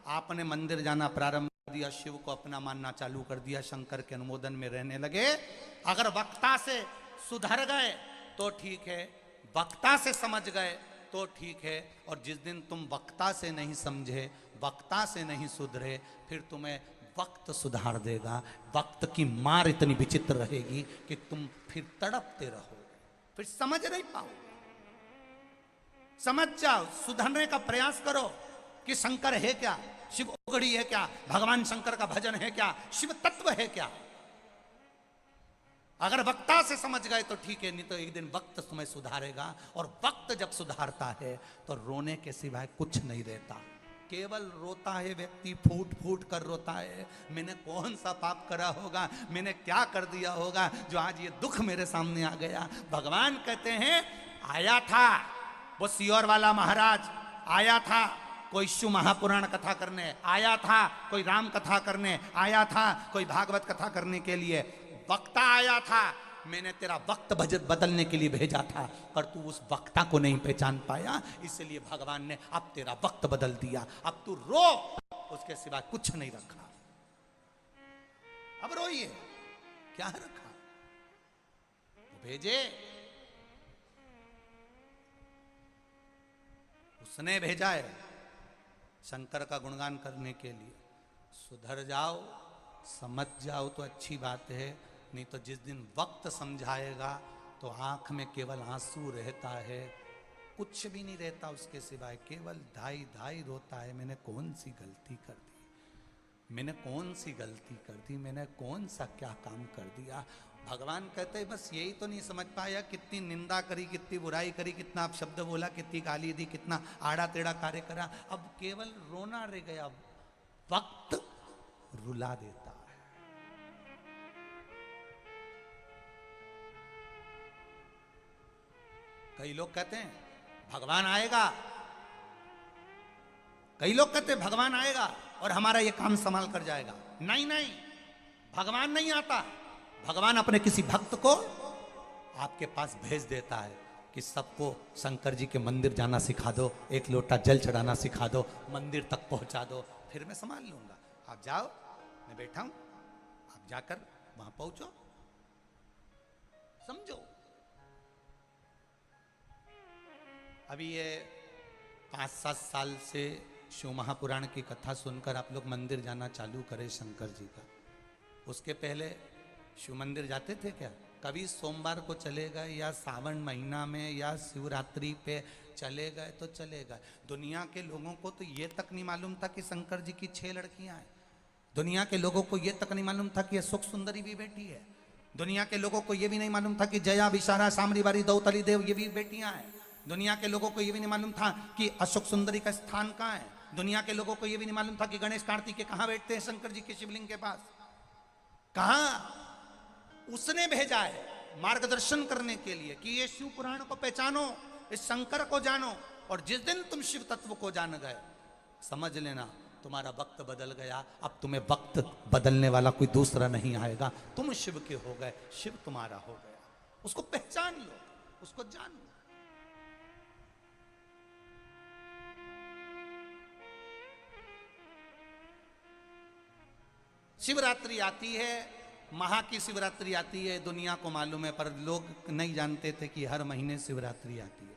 आपने मंदिर जाना प्रारंभ कर दिया, शिव को अपना मानना चालू कर दिया, शंकर के अनुमोदन में रहने लगे। अगर वक्ता से सुधर गए तो ठीक है, वक्ता से समझ गए तो ठीक है, और जिस दिन तुम वक्ता से नहीं समझे, वक्ता से नहीं सुधरे, फिर तुम्हें वक्त सुधार देगा। वक्त की मार इतनी विचित्र रहेगी कि तुम फिर तड़पते रहोगे, फिर समझ नहीं पाओगे। समझ जाओ, सुधरने का प्रयास करो कि शंकर है क्या, शिव ओगड़ी है क्या, भगवान शंकर का भजन है क्या, शिव तत्व है क्या। अगर वक्ता से समझ गए तो ठीक है, नहीं तो एक दिन वक्त तुम्हें सुधारेगा। और वक्त जब सुधारता है तो रोने के सिवाय कुछ नहीं रहता, केवल रोता है व्यक्ति, फूट फूट कर रोता है। मैंने कौन सा पाप करा होगा, मैंने क्या कर दिया होगा जो आज ये दुख मेरे सामने आ गया। भगवान कहते हैं आया था वो सियोर वाला महाराज, आया था कोई शिव महापुराण कथा करने, आया था कोई राम कथा करने, आया था कोई भागवत कथा करने के लिए। वक्ता आया था, मैंने तेरा वक्त बदलने के लिए भेजा था, पर तू उस वक्ता को नहीं पहचान पाया, इसलिए भगवान ने अब तेरा वक्त बदल दिया। अब तू रो, उसके सिवा कुछ नहीं रखा। अब रोइए, क्या रखा? तो भेजे, उसने भेजा है शंकर का गुणगान करने के लिए। सुधर जाओ, समझ जाओ तो अच्छी बात है, नहीं तो जिस दिन वक्त समझाएगा तो आंख में केवल आंसू रहता है, कुछ भी नहीं रहता उसके सिवाय, केवल धाई धाई रोता है। मैंने कौन सी गलती कर दी, मैंने कौन सी गलती कर दी, मैंने कौन सा क्या काम कर दिया। भगवान कहते हैं बस यही तो नहीं समझ पाया, कितनी निंदा करी, कितनी बुराई करी, कितना अपशब्द बोला, कितनी गाली दी, कितना आड़ा टेढ़ा कार्य करा, अब केवल रोना रह गया। वक्त रुला देता है। कई लोग कहते हैं भगवान आएगा, कई लोग कहते हैं भगवान आएगा और हमारा ये काम संभाल कर जाएगा। नहीं नहीं, भगवान नहीं आता। भगवान अपने किसी भक्त को आपके पास भेज देता है कि सबको शंकर जी के मंदिर जाना सिखा दो, एक लोटा जल चढ़ाना सिखा दो, मंदिर तक पहुंचा दो, फिर मैं संभाल लूंगा। आप जाओ, मैं बैठा हूं, आप जाकर वहां पहुंचो, समझो। अभी ये 5-7 साल से शिव महापुराण की कथा सुनकर आप लोग मंदिर जाना चालू करें शंकर जी का। उसके पहले शिव मंदिर जाते थे क्या? कभी सोमवार को चले गए, या सावन महीना में, या शिवरात्रि पे चले गए तो चले गए। दुनिया के लोगों को तो ये तक नहीं मालूम था कि शंकर जी की 6 लड़कियां हैं। दुनिया के लोगों को ये तक नहीं मालूम था कि सुख सुंदरी भी बेटी है। दुनिया के लोगों को ये भी नहीं मालूम था कि जया, विशारा, सामरी बारी, दौतली देव ये भी बेटियां हैं। दुनिया के लोगों को ये भी नहीं मालूम था कि अशोक सुंदरी का स्थान कहाँ है। दुनिया के लोगों को ये भी नहीं मालूम था कि गणेश कार्तिकेय कहाँ बैठते हैं शंकर जी के शिवलिंग के पास। कहाँ? उसने भेजा है मार्गदर्शन करने के लिए कि ये शिव पुराण को पहचानो, इस शंकर को जानो, और जिस दिन तुम शिव तत्व को जान गए, समझ लेना तुम्हारा वक्त बदल गया। अब तुम्हें वक्त बदलने वाला कोई दूसरा नहीं आएगा। तुम शिव के हो गए, शिव तुम्हारा हो गया। उसको पहचान लो, उसको जान लो। शिवरात्रि आती है, महा की शिवरात्रि आती है, दुनिया को मालूम है, पर लोग नहीं जानते थे कि हर महीने शिवरात्रि आती है।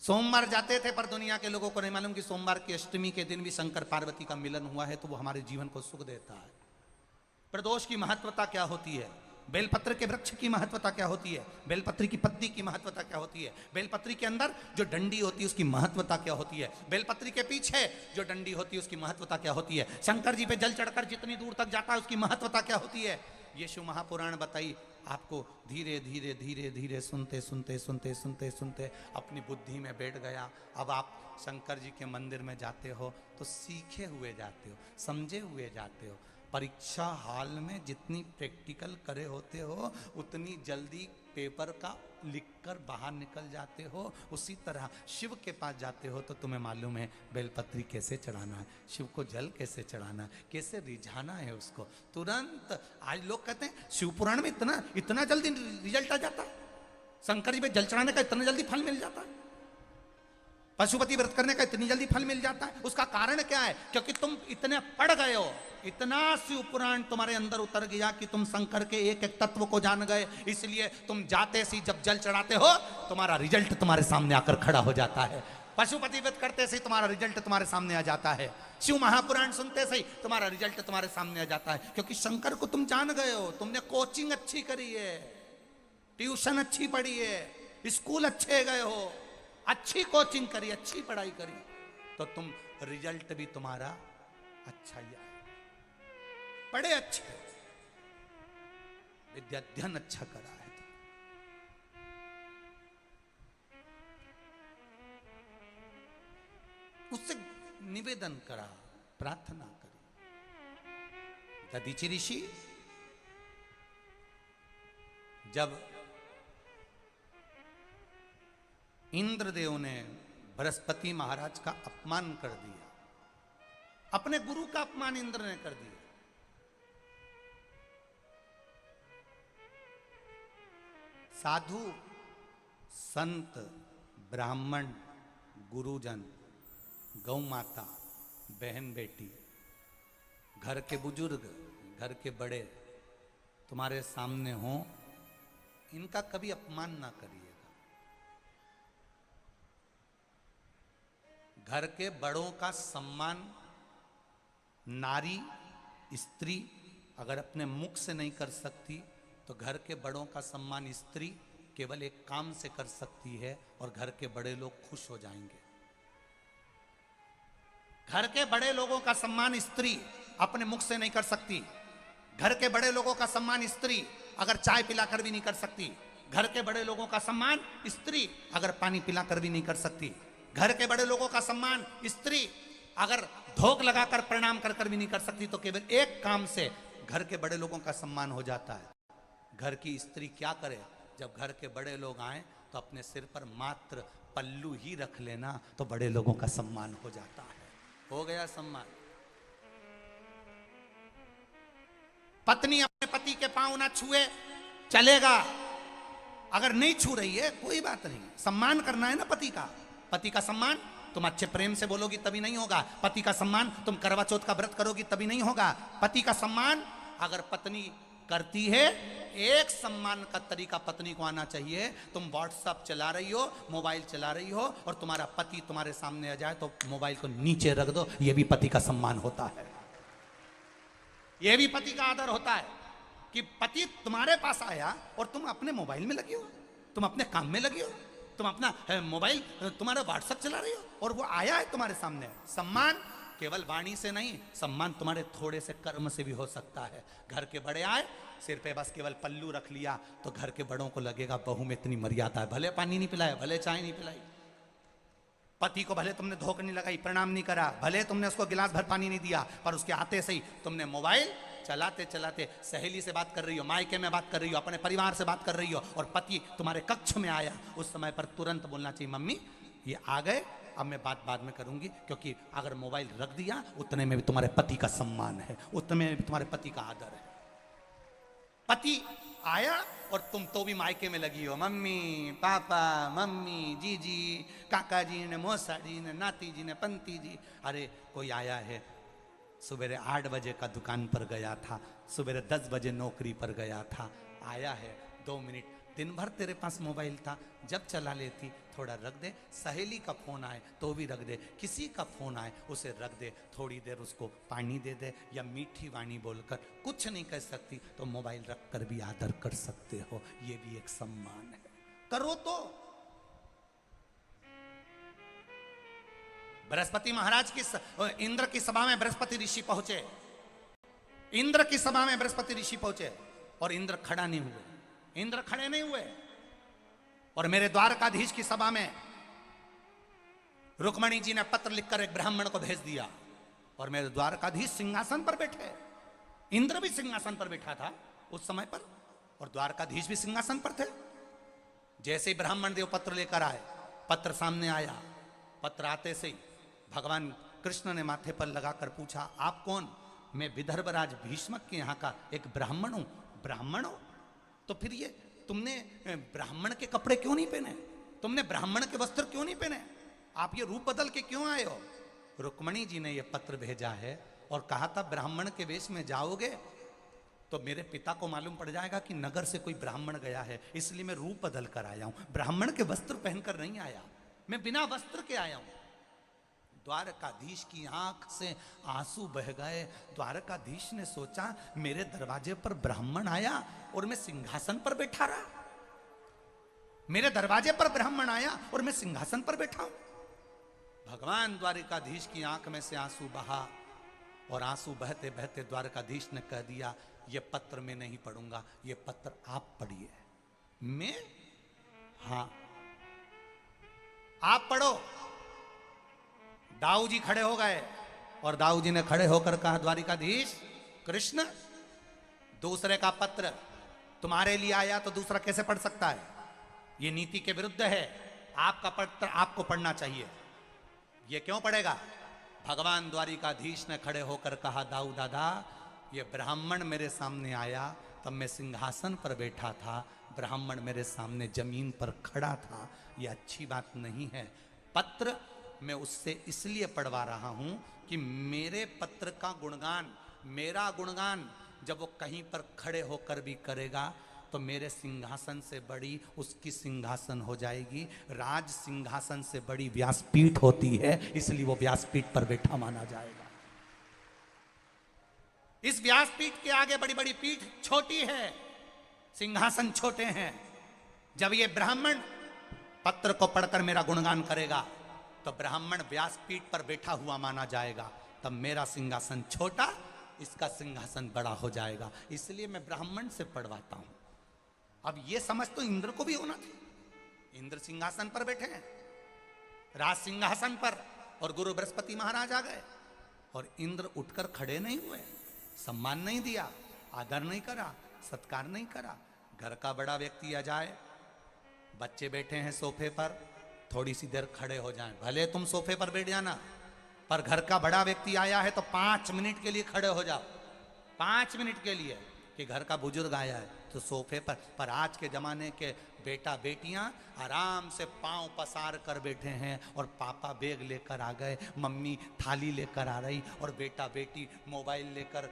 सोमवार जाते थे, पर दुनिया के लोगों को नहीं मालूम कि सोमवार की अष्टमी के दिन भी शंकर पार्वती का मिलन हुआ है, तो वो हमारे जीवन को सुख देता है। प्रदोष की महत्वता क्या होती है? बेलपत्र के वृक्ष की महत्वता क्या होती है, बेलपत्र की पत्ती की महत्वता क्या होती है, बेलपत्र के अंदर जो डंडी होती है उसकी महत्वता क्या होती है, बेलपत्र के पीछे जो डंडी होती है उसकी महत्वता क्या होती है, शंकर जी पे जल चढ़कर जितनी दूर तक जाता है उसकी महत्वता क्या होती है, ये शिव महापुराण बताई आपको। धीरे धीरे धीरे धीरे सुनते सुनते सुनते सुनते सुनते अपनी बुद्धि में बैठ गया। अब आप शंकर जी के मंदिर में जाते हो तो सीखे हुए जाते हो, समझे हुए जाते हो। परीक्षा हॉल में जितनी प्रैक्टिकल करे होते हो उतनी जल्दी पेपर का लिखकर बाहर निकल जाते हो। उसी तरह शिव के पास जाते हो तो तुम्हें मालूम है बेलपत्री कैसे चढ़ाना है, शिव को जल कैसे चढ़ाना है, कैसे रिझाना है उसको तुरंत। आज लोग कहते हैं शिव पुराण में इतना इतना जल्दी रिजल्ट आ जाता है, शंकर जी पे जल चढ़ाने का इतना जल्दी फल मिल जाता है, पशुपति व्रत करने का इतनी जल्दी फल मिल जाता है। उसका कारण क्या है? क्योंकि तुम इतने पढ़ गए हो, इतना शिव पुराण तुम्हारे अंदर उतर गया कि तुम शंकर के एक एक तत्व को जान गए। इसलिए तुम जाते सी जब जल चढ़ाते हो तुम्हारा रिजल्ट तुम्हारे सामने आकर खड़ा हो जाता है। पशुपति व्रत करते से तुम्हारा रिजल्ट तुम्हारे सामने आ जाता है, शिव महापुराण सुनते से तुम्हारा रिजल्ट तुम्हारे सामने आ जाता है। क्योंकि शंकर को तुम जान गए हो, तुमने कोचिंग अच्छी करी है, ट्यूशन अच्छी पढ़ी है, स्कूल अच्छे गए हो, अच्छी कोचिंग करी, अच्छी पढ़ाई करी, तो तुम रिजल्ट भी तुम्हारा अच्छा ही आए। पढ़े अच्छे, विद्या अध्ययन अच्छा करा है, उससे निवेदन करा, प्रार्थना करी। दधीचि ऋषि जब इंद्रदेव ने बृहस्पति महाराज का अपमान कर दिया, अपने गुरु का अपमान इंद्र ने कर दिया, साधु संत ब्राह्मण गुरुजन गौ माता बहन बेटी घर के बुजुर्ग घर के बड़े तुम्हारे सामने हो, इनका कभी अपमान ना करिएगा। घर के बड़ों का सम्मान नारी स्त्री अगर अपने मुख से नहीं कर सकती तो घर के बड़ों का सम्मान स्त्री केवल एक काम से कर सकती है और घर के बड़े लोग खुश हो जाएंगे। घर के बड़े लोगों का सम्मान स्त्री अपने मुख से नहीं कर सकती, घर के बड़े लोगों का सम्मान स्त्री अगर चाय पिलाकर भी नहीं कर सकती, घर के बड़े लोगों का सम्मान स्त्री अगर पानी पिलाकर भी नहीं कर सकती, घर के बड़े लोगों का सम्मान स्त्री अगर धोख लगाकर प्रणाम कर कर भी नहीं कर सकती। तो केवल एक काम से घर के बड़े लोगों का सम्मान हो जाता है। घर की स्त्री क्या करे? जब घर के बड़े लोग आए तो अपने सिर पर मात्र पल्लू ही रख लेना तो बड़े लोगों का सम्मान हो जाता है। हो गया सम्मान। पत्नी अपने पति के पांव ना छुए चलेगा, अगर नहीं छू रही है कोई बात नहीं, सम्मान करना है ना पति का। पति का सम्मान तुम अच्छे प्रेम से बोलोगी तभी नहीं होगा, पति का सम्मान तुम करवा चौथ का व्रत करोगी तभी नहीं होगा। पति का सम्मान अगर पत्नी करती है, एक सम्मान का तरीका पत्नी को आना चाहिए। तुम व्हाट्सएप चला रही हो, मोबाइल चला रही हो और तुम्हारा पति तुम्हारे सामने आ जाए तो मोबाइल को नीचे रख दो, यह भी पति का सम्मान होता है, यह भी पति का आदर होता है कि पति तुम्हारे पास आया और तुम अपने मोबाइल में लगी हो, तुम अपने काम में लगी हो, तुम अपना मोबाइल तुम्हारा व्हाट्सएप चला रही हो और वो आया है तुम्हारे सामने। सम्मान केवल वाणी से नहीं, सम्मान तुम्हारे थोड़े से कर्म से भी हो सकता है। घर के बड़े आए, सिर पे बस केवल पल्लू रख लिया तो घर के बड़ों को लगेगा बहू में इतनी मर्यादा है, भले पानी नहीं पिलाया, भले चाय नहीं पिलाई, पति को भले तुमने धोख नहीं लगाई, प्रणाम नहीं करा, भले तुमने उसको गिलास भर पानी नहीं दिया, पर उसके आते से ही तुमने मोबाइल चलाते चलाते सहेली से बात कर रही हो, मायके में बात कर रही हो, अपने परिवार से बात कर रही हो और पति तुम्हारे कक्ष में आया, उस समय पर तुरंत बोलना चाहिए मम्मी ये आ गए, अब मैं बात बाद में करूंगी। क्योंकि अगर मोबाइल रख दिया उतने में भी तुम्हारे पति का सम्मान है, उतने में भी तुम्हारे पति का आदर है। पति आया और तुम तो भी मायके में लगी हो, मम्मी पापा मम्मी जीजी काका जी ने मौसा जी ने नाती जी ने पंती जी। अरे कोई आया है, सुबह 8 बजे का दुकान पर गया था, सुबह 10 बजे नौकरी पर गया था, आया है 2 मिनट दिन भर तेरे पास मोबाइल था, जब चला लेती, थोड़ा रख दे, सहेली का फोन आए तो भी रख दे, किसी का फोन आए उसे रख दे, थोड़ी देर उसको पानी दे दे या मीठी वाणी बोलकर, कुछ नहीं कह सकती तो मोबाइल रख कर भी आदर कर सकते हो, ये भी एक सम्मान है, करो तो। बृहस्पति महाराज की इंद्र की सभा में बृहस्पति ऋषि पहुंचे, इंद्र की सभा में बृहस्पति ऋषि पहुंचे और इंद्र खड़ा नहीं हुए, इंद्र खड़े नहीं हुए। और मेरे द्वारकाधीश की सभा में रुक्मणी जी ने पत्र लिखकर एक ब्राह्मण को भेज दिया और मेरे द्वारकाधीश सिंहासन पर बैठे, इंद्र भी सिंहासन पर बैठा था उस समय पर और द्वारकाधीश भी सिंहासन पर थे। जैसे ही ब्राह्मण देव पत्र लेकर आए, पत्र सामने आया, पत्र आते से ही भगवान कृष्ण ने माथे पर लगाकर पूछा, आप कौन? मैं विदर्भराज भीष्मक के यहाँ का एक ब्राह्मण हूं। ब्राह्मण हो तो फिर ये तुमने ब्राह्मण के कपड़े क्यों नहीं पहने, तुमने ब्राह्मण के वस्त्र क्यों नहीं पहने, आप ये रूप बदल के क्यों आए हो? रुक्मणी जी ने ये पत्र भेजा है और कहा था ब्राह्मण के वेश में जाओगे तो मेरे पिता को मालूम पड़ जाएगा कि नगर से कोई ब्राह्मण गया है, इसलिए मैं रूप बदल कर आया हूं, ब्राह्मण के वस्त्र पहनकर नहीं आया, मैं बिना वस्त्र के आया हूं। द्वारकाधीश की आंख से आंसू बह गए। द्वारकाधीश ने सोचा मेरे दरवाजे पर ब्राह्मण आया और मैं सिंहासन पर बैठा रहा, मेरे दरवाजे पर ब्राह्मण आया और मैं सिंहासन पर बैठा हूं। भगवान द्वारकाधीश की आंख में से आंसू बहा और आंसू बहते बहते द्वारकाधीश ने कह दिया, ये पत्र मैं नहीं पढ़ूंगा, ये पत्र आप पढ़िए। मैं? हाँ आप पढ़ो। दाऊ जी खड़े हो गए और दाऊ जी ने खड़े होकर कहा, द्वारिकाधीश कृष्ण, दूसरे का पत्र तुम्हारे लिए आया तो दूसरा कैसे पढ़ सकता है? ये नीति के विरुद्ध है, आपका पत्र आपको पढ़ना चाहिए। ये क्यों पढ़ेगा? भगवान द्वारिकाधीश ने खड़े होकर कहा, दाऊ दादा, ये ब्राह्मण मेरे सामने आया तब मैं सिंहासन पर बैठा था, ब्राह्मण मेरे सामने जमीन पर खड़ा था, ये अच्छी बात नहीं है। पत्र मैं उससे इसलिए पढ़वा रहा हूं कि मेरे पत्र का गुणगान, मेरा गुणगान जब वो कहीं पर खड़े होकर भी करेगा तो मेरे सिंहासन से बड़ी उसकी सिंहासन हो जाएगी। राज सिंहासन से बड़ी व्यासपीठ होती है, इसलिए वो व्यासपीठ पर बैठा माना जाएगा। इस व्यासपीठ के आगे बड़ी बड़ी पीठ छोटी है, सिंहासन छोटे हैं। जब ये ब्राह्मण पत्र को पढ़कर मेरा गुणगान करेगा तो ब्राह्मण व्यासपीठ पर बैठा हुआ माना जाएगा, तब मेरा सिंहासन छोटा, इसका सिंहासन बड़ा हो जाएगा, इसलिए मैं ब्राह्मण से पढ़वाता हूं। अब ये समझ तो इंद्र को भी होना थी, इंद्र सिंहासन पर बैठे हैं, राज सिंहासन पर, और गुरु बृहस्पति महाराज आ गए और इंद्र उठकर खड़े नहीं हुए, सम्मान नहीं दिया, आदर नहीं करा, सत्कार नहीं करा। घर का बड़ा व्यक्ति आ जाए, बच्चे बैठे हैं सोफे पर, थोड़ी सी देर खड़े हो जाएं, भले तुम सोफे पर बैठ जाना, पर घर का बड़ा व्यक्ति आया है तो 5 मिनट के लिए खड़े हो जाओ, 5 मिनट के लिए, कि घर का बुजुर्ग आया है तो सोफे पर आज के जमाने के बेटा बेटियां आराम से पांव पसार कर बैठे हैं और पापा बैग लेकर आ गए, मम्मी थाली लेकर आ रही और बेटा बेटी मोबाइल लेकर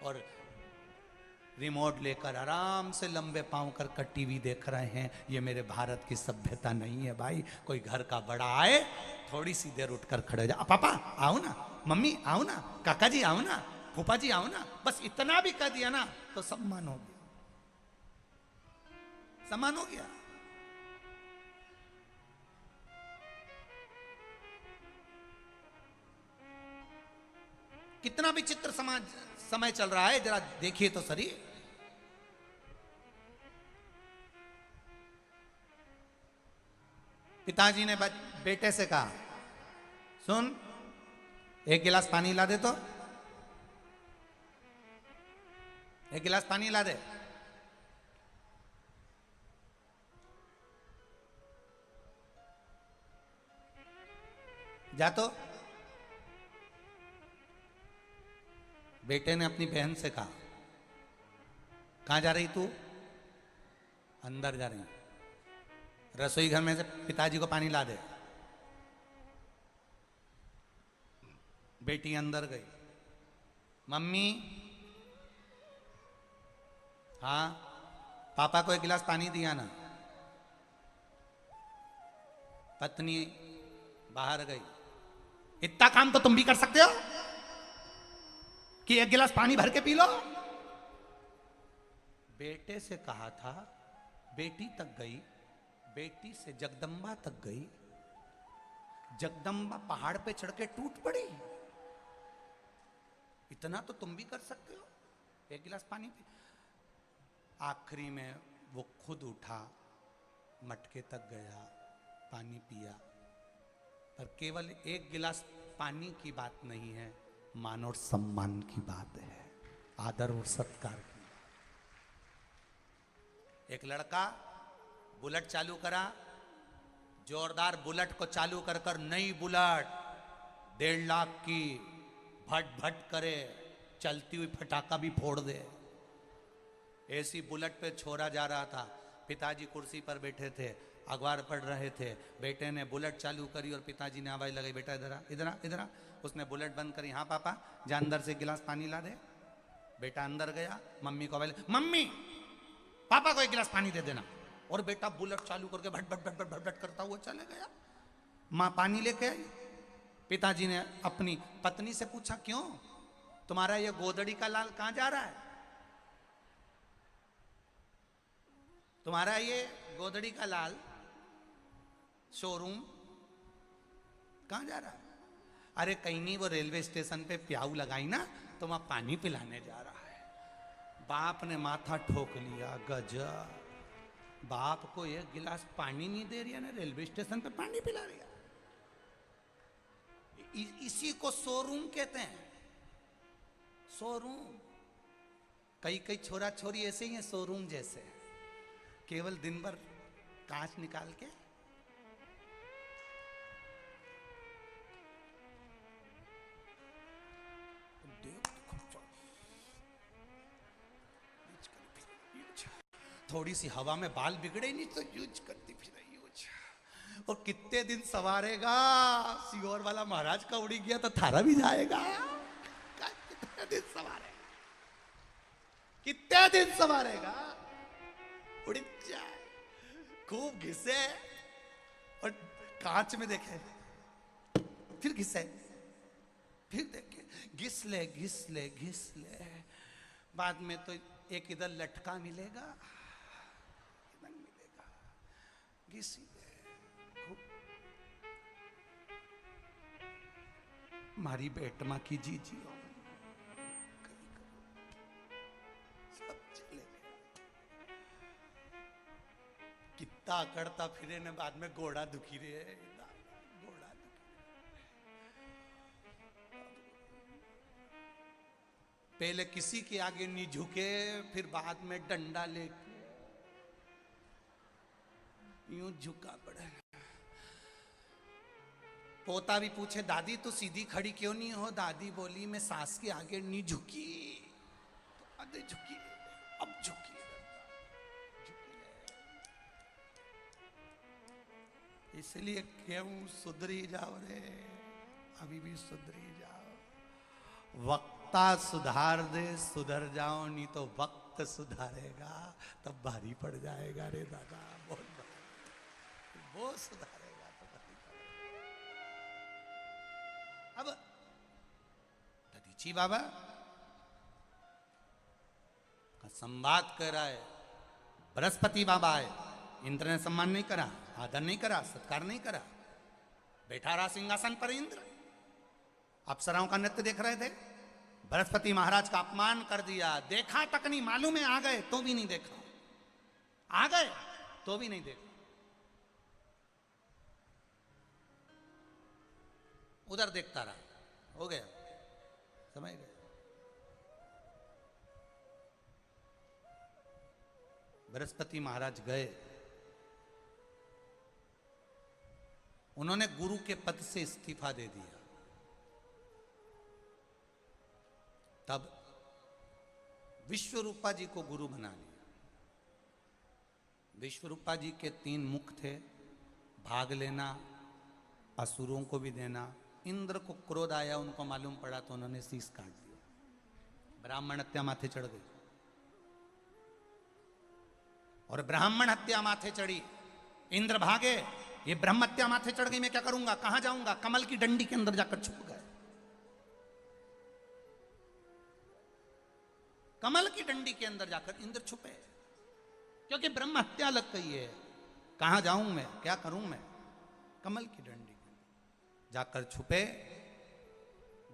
और रिमोट लेकर आराम से लंबे पांव कर टीवी देख रहे हैं। ये मेरे भारत की सभ्यता नहीं है भाई। कोई घर का बड़ा आए, थोड़ी सी देर उठकर खड़े जा, पापा आओ ना, मम्मी आओ ना, काका जी आओ ना, फूफा जी आओ ना, बस इतना भी कह दिया ना तो सम्मान हो गया, सम्मान हो गया। कितना विचित्र समय चल रहा है, जरा देखिए तो सही। पिताजी ने बेटे से कहा, सुन, एक गिलास पानी ला दे, तो एक गिलास पानी ला दे। जा तो। बेटे ने अपनी बहन से कहा, कहां जा रही तू? अंदर जा रही, रसोई घर में से पिताजी को पानी ला दे। बेटी अंदर गई, मम्मी, हाँ पापा को एक गिलास पानी दिया ना। पत्नी बाहर गई। इतना काम तो तुम भी कर सकते हो कि एक गिलास पानी भर के पी लो। बेटे से कहा था, बेटी तक गई, बेटी से जगदम्बा तक गई, जगदम्बा पहाड़ पे चढ़ के टूट पड़ी। इतना तो तुम भी कर सकते हो, एक गिलास पानी पी। आखिरी में वो खुद उठा, मटके तक गया, पानी पिया। पर केवल एक गिलास पानी की बात नहीं है, मान और सम्मान की बात है, आदर और सत्कार की। एक लड़का बुलेट चालू करा, जोरदार बुलेट को चालू कर कर, नई बुलेट 1.5 लाख की, भट भट करे, चलती हुई फटाका भी फोड़ दे। ऐसी बुलेट पे छोरा जा रहा था, पिताजी कुर्सी पर बैठे थे, अखबार पढ़ रहे थे। बेटे ने बुलेट चालू करी और पिताजी ने आवाज लगाई, बेटा इधर आ, इधर आ, इधर आ। उसने बुलेट बंद करी, हाँ पापा, जा अंदर से गिलास पानी ला दे। बेटा अंदर गया, मम्मी को आवाज, मम्मी पापा को एक गिलास पानी दे देना। और बेटा बुलेट चालू करके भट भट भट भट भट भट करता हुआ चले गया। माँ पानी लेके आई। पिताजी ने अपनी पत्नी से पूछा, क्यों तुम्हारा ये गोदड़ी का लाल कहां जा रहा है? तुम्हारा ये गोदड़ी का लाल शोरूम कहां जा रहा है? अरे कहीं नहीं, वो रेलवे स्टेशन पे प्याऊ लगाई ना, तो वहां पानी पिलाने जा रहा है। बाप ने माथा ठोक लिया, गजब, बाप को एक गिलास पानी नहीं दे रही है ना, रेलवे स्टेशन पे पानी पिला रही है। इसी को शोरूम कहते हैं, शोरूम। कई कई छोरा छोरी ऐसे ही हैं, शोरूम जैसे, केवल दिन भर कांच निकाल के थोड़ी सी हवा में बाल बिगड़े नहीं तो यूज करती फिर यूज। और कितने दिन सवारेगा, सियोर वाला महाराज का उड़ी गया तो थारा भी जाएगा। कितने दिन सवारेगा, कितने दिन सवारेगा, उड़ जाए, खूब घिसे और कांच में देखे, फिर घिसे, फिर देखे, घिस ले घिस ले घिस ले। बाद में तो एक इधर लटका मिलेगा, इधर मिलेगा, घिस ले। मारी बेटमा की जीजी हो, सब चले गए। कितना करता फिरे ने, बाद में घोड़ा दुखी रे, घोड़ा दुखी। पहले किसी के आगे नहीं झुके, फिर बाद में डंडा लेके यूं झुका पड़ा। पोता भी पूछे, दादी तो सीधी खड़ी क्यों नहीं हो? दादी बोली, मैं सास के आगे नहीं झुकी, तो आधे झुकी, अब झुकी, इसलिए क्यों सुधरी जाओ रे, अभी भी सुधरी जाओ। वक्ता सुधार दे, सुधर जाओ, नहीं तो वक्त सुधारेगा, तब भारी पड़ जाएगा रे दादा, बहुत भारी। वो सुधारेगा तो भारी पड़ेगा। अब ददीची बाबा का संवाद कर रहा है, बृहस्पति बाबा आए, इंद्र ने सम्मान नहीं करा, आदर नहीं करा, सत्कार नहीं करा। बैठा रहा सिंहासन पर इंद्र, अप्सराओं का नृत्य देख रहे थे। बृहस्पति महाराज का अपमान कर दिया, देखा तक नहीं, मालूम है आ गए तो भी नहीं देखा, आ गए तो भी नहीं देखा। उधर देखता रहा, हो गया, समझ गए। बृहस्पति महाराज गए, उन्होंने गुरु के पद से इस्तीफा दे दिया। तब विश्वरूपा जी को गुरु बना लिया। विश्वरूपा जी के 3 मुख थे, भाग लेना, असुरों को भी देना। इंद्र को क्रोध आया, उनको मालूम पड़ा तो उन्होंने शीश काट दिया, ब्राह्मण हत्या माथे चढ़ गई। और ब्राह्मण हत्या माथे चढ़ी, इंद्र भागे, ये ब्रह्म हत्या माथे चढ़ गई, मैं क्या करूंगा, कहां जाऊंगा? कमल की डंडी के अंदर जाकर छुप गए। कमल की डंडी के अंदर जाकर इंद्र छुपे, क्योंकि ब्रह्म हत्या लग गई है। कहां जाऊं मैं, क्या करूं मैं? कमल की डंडी जाकर छुपे।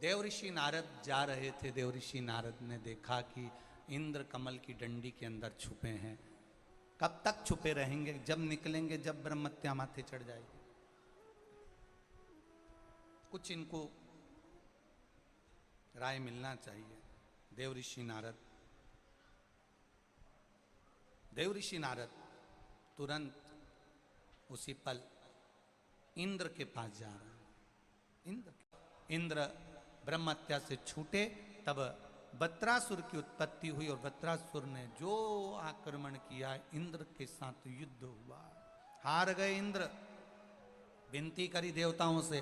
देवऋषि नारद जा रहे थे। देवऋषि नारद ने देखा कि इंद्र कमल की डंडी के अंदर छुपे हैं। कब तक छुपे रहेंगे? जब निकलेंगे, जब ब्रह्म हत्या माथे चढ़ जाएगी। कुछ इनको राय मिलना चाहिए। देवऋषि नारद तुरंत उसी पल इंद्र के पास जा रहे हैं। इंद्र ब्रह्म हत्या से छूटे, तब वत्रासुर की उत्पत्ति हुई और वत्रासुर ने जो आक्रमण किया, इंद्र के साथ युद्ध हुआ। हार गए इंद्र। विनती करी देवताओं से।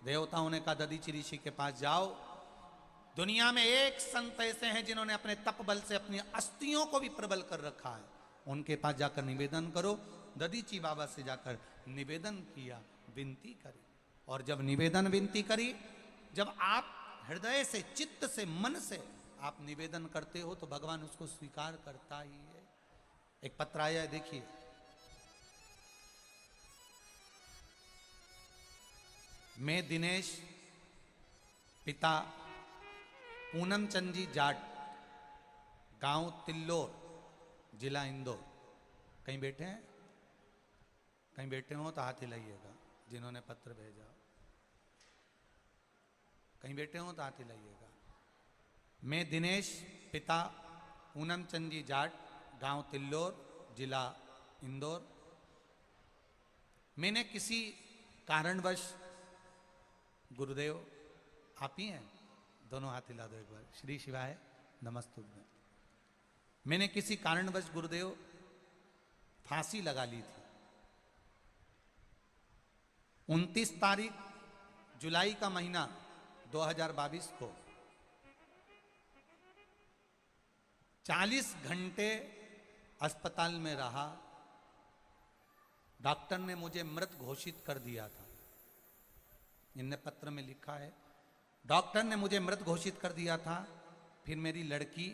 देवताओं ने कहा दधीचि ऋषि के पास जाओ। दुनिया में एक संत ऐसे हैं जिन्होंने अपने तप बल से अपनी अस्थियों को भी प्रबल कर रखा है, उनके पास जाकर निवेदन करो। दधीचि बाबा से जाकर निवेदन किया, विनती करी। और जब निवेदन विनती करी, जब आप हृदय से, चित्त से, मन से आप निवेदन करते हो तो भगवान उसको स्वीकार करता ही है। एक पत्र आया है, देखिए। मैं दिनेश, पिता पूनम चंद जी जाट, गांव तिल्लोर, जिला इंदौर। कहीं बैठे हैं? कहीं बैठे हो तो हाथ हिलाइएगा जिन्होंने पत्र भेजा। कहीं बैठे हो तो हाथ हिलाइएगा। मैं दिनेश, पिता पूनम चंद जी जाट, गांव तिल्लोर, जिला इंदौर। मैंने किसी कारणवश, गुरुदेव आप ही हैं, दोनों हाथ हिला दो एक बार। श्री शिवाय नमस्तुभ्यं। मैंने किसी कारणवश गुरुदेव फांसी लगा ली थी। 29 तारीख जुलाई का महीना 2022 को 40 घंटे अस्पताल में रहा। डॉक्टर ने मुझे मृत घोषित कर दिया था। इनने पत्र में लिखा है, डॉक्टर ने मुझे मृत घोषित कर दिया था। फिर मेरी लड़की,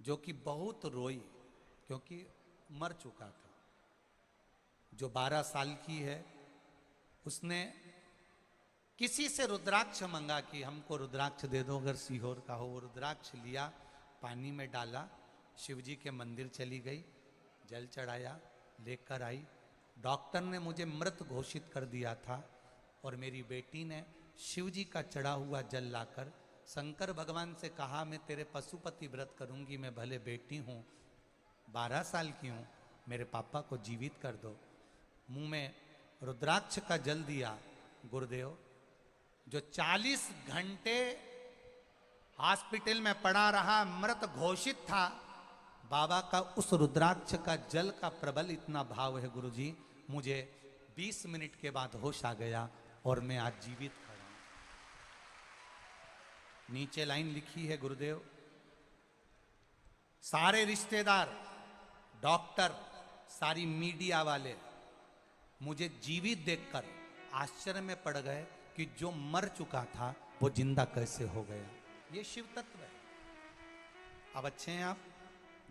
जो कि बहुत रोई क्योंकि मर चुका था, जो 12 साल की है, उसने किसी से रुद्राक्ष मंगा कि हमको रुद्राक्ष दे दो अगर सीहोर का हो। वो रुद्राक्ष लिया, पानी में डाला, शिवजी के मंदिर चली गई, जल चढ़ाया, लेकर आई। डॉक्टर ने मुझे मृत घोषित कर दिया था और मेरी बेटी ने शिवजी का चढ़ा हुआ जल लाकर शंकर भगवान से कहा, मैं तेरे पशुपति व्रत करूंगी, मैं भले बेटी हूँ, 12 साल की हूँ, मेरे पापा को जीवित कर दो। मुंह में रुद्राक्ष का जल दिया। गुरुदेव, जो 40 घंटे हॉस्पिटल में पड़ा रहा, मृत घोषित था, बाबा का उस रुद्राक्ष का जल का प्रबल इतना भाव है गुरुजी, मुझे 20 मिनट के बाद होश आ गया और मैं आज जीवित खड़ा हूं। नीचे लाइन लिखी है गुरुदेव, सारे रिश्तेदार, डॉक्टर, सारी मीडिया वाले मुझे जीवित देखकर आश्चर्य में पड़ गए कि जो मर चुका था वो जिंदा कैसे हो गया। ये शिव तत्व है। अब अच्छे हैं आप?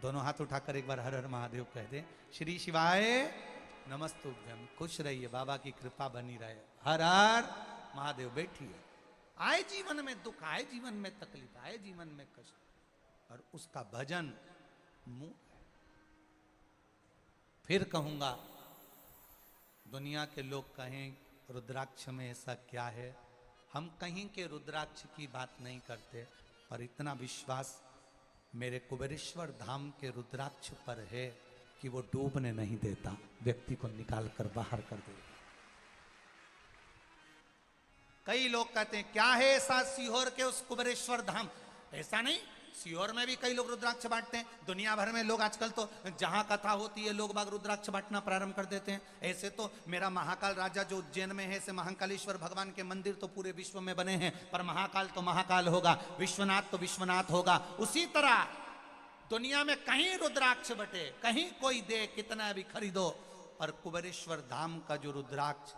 दोनों हाथ उठाकर एक बार हर हर महादेव कह दें। श्री शिवाय नमस्तुभ्यं। खुश रहिए, बाबा की कृपा बनी रहे। हर हर महादेव। बैठिए। आए जीवन में दुख, आए जीवन में तकलीफ, आए जीवन में कष्ट, और उसका भजन मुंह। फिर कहूंगा, दुनिया के लोग कहें रुद्राक्ष में ऐसा क्या है, हम कहीं के रुद्राक्ष की बात नहीं करते, पर इतना विश्वास मेरे कुबेरेश्वर धाम के रुद्राक्ष पर है कि वो डूबने नहीं देता, व्यक्ति को निकाल कर बाहर कर देता। कई लोग कहते हैं क्या है ऐसा सीहोर के उस कुबेरेश्वर धाम? ऐसा नहीं, सीहोर में भी कई लोग रुद्राक्ष बांटते हैं। दुनिया भर में लोग आजकल तो जहां कथा होती है लोग बाग रुद्राक्ष बांटना प्रारंभ कर देते हैं। ऐसे तो मेरा महाकाल राजा जो उज्जैन में है, ऐसे महाकालेश्वर भगवान के मंदिर तो पूरे विश्व में बने हैं, पर महाकाल तो महाकाल होगा, विश्वनाथ तो विश्वनाथ होगा। उसी तरह दुनिया में कहीं रुद्राक्ष बटे, कहीं कोई दे, कितना भी खरीदो, और कुबेरेश्वर धाम का जो रुद्राक्ष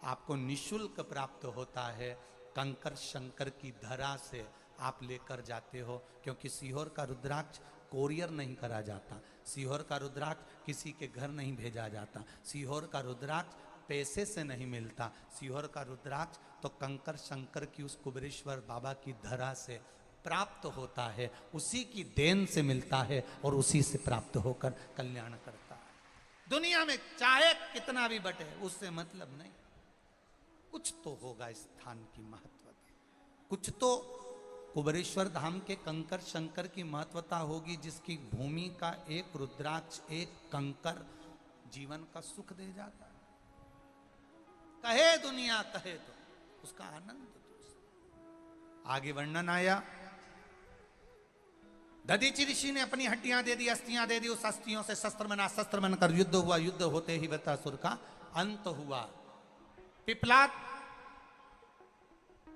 आपको निशुल्क प्राप्त होता है, कंकर शंकर की धरा से आप लेकर जाते हो, क्योंकि सीहोर का रुद्राक्ष कोरियर नहीं करा जाता, सीहोर का रुद्राक्ष किसी के घर नहीं भेजा जाता, सीहोर का रुद्राक्ष पैसे से नहीं मिलता, सीहोर का रुद्राक्ष तो कंकर शंकर की उस कुबेरेश्वर बाबा की धरा से प्राप्त होता है, उसी की देन से मिलता है और उसी से प्राप्त होकर कल्याण करता है। दुनिया में चाहे कितना भी बटे उससे मतलब नहीं, कुछ तो होगा इस स्थान की महत्वता, कुछ तो कुबेरेश्वर धाम के कंकर शंकर की महत्वता होगी, जिसकी भूमि का एक रुद्राक्ष एक कंकर जीवन का सुख दे जाता है। कहे दुनिया कहे तो उसका आनंद तो। आगे वर्णन आया, दधीचि ऋषि ने अपनी हड्डियां दे दी, अस्थियां दे दी, उस अस्थियों से शस्त्र बना, शस्त्र बनकर युद्ध हुआ, युद्ध होते ही वृत्रासुर का अंत हुआ। पिपलाद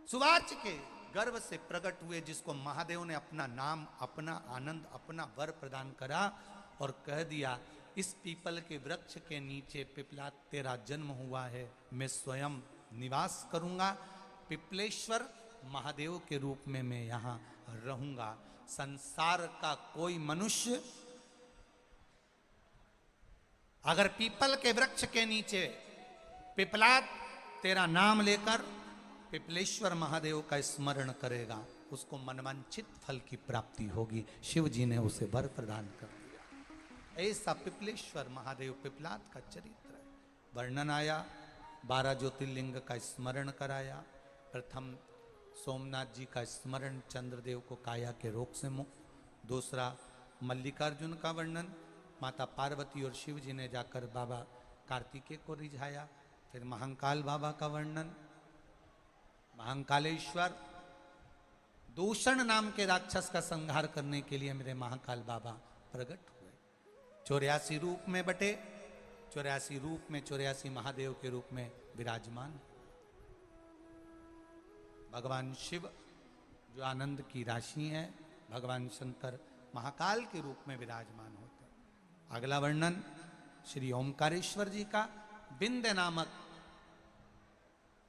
सुवाच के गर्भ से प्रकट हुए, जिसको महादेव ने अपना नाम, अपना आनंद, अपना वर प्रदान करा और कह दिया, इस पीपल के वृक्ष के नीचे पिपलाद तेरा जन्म हुआ है, मैं स्वयं निवास करूंगा, पिपलेश्वर महादेव के रूप में मैं यहां रहूंगा। संसार का कोई मनुष्य अगर पीपल के वृक्ष के नीचे पिपलाद तेरा नाम लेकर पिपलेश्वर महादेव का स्मरण करेगा, उसको मनवांछित फल की प्राप्ति होगी। शिव जी ने उसे वर प्रदान कर दिया। ऐसा पिपलेश्वर महादेव पिपलाद का चरित्र है। वर्णन आया, 12 ज्योतिर्लिंग का स्मरण कराया। प्रथम सोमनाथ जी का स्मरण, चंद्रदेव को काया के रोग से मुक्त। दूसरा मल्लिकार्जुन का वर्णन, माता पार्वती और शिव जी ने जाकर बाबा कार्तिकेय को रिझाया। फिर महाकाल बाबा का वर्णन, महाकालेश्वर दूषण नाम के राक्षस का संहार करने के लिए मेरे महाकाल बाबा प्रकट हुए। 84 रूप में बटे, 84 रूप में 84 महादेव के रूप में विराजमान। भगवान शिव जो आनंद की राशि है, भगवान शंकर महाकाल के रूप में विराजमान होते हैं। अगला वर्णन श्री ओमकारेश्वर जी का, बिंद नामक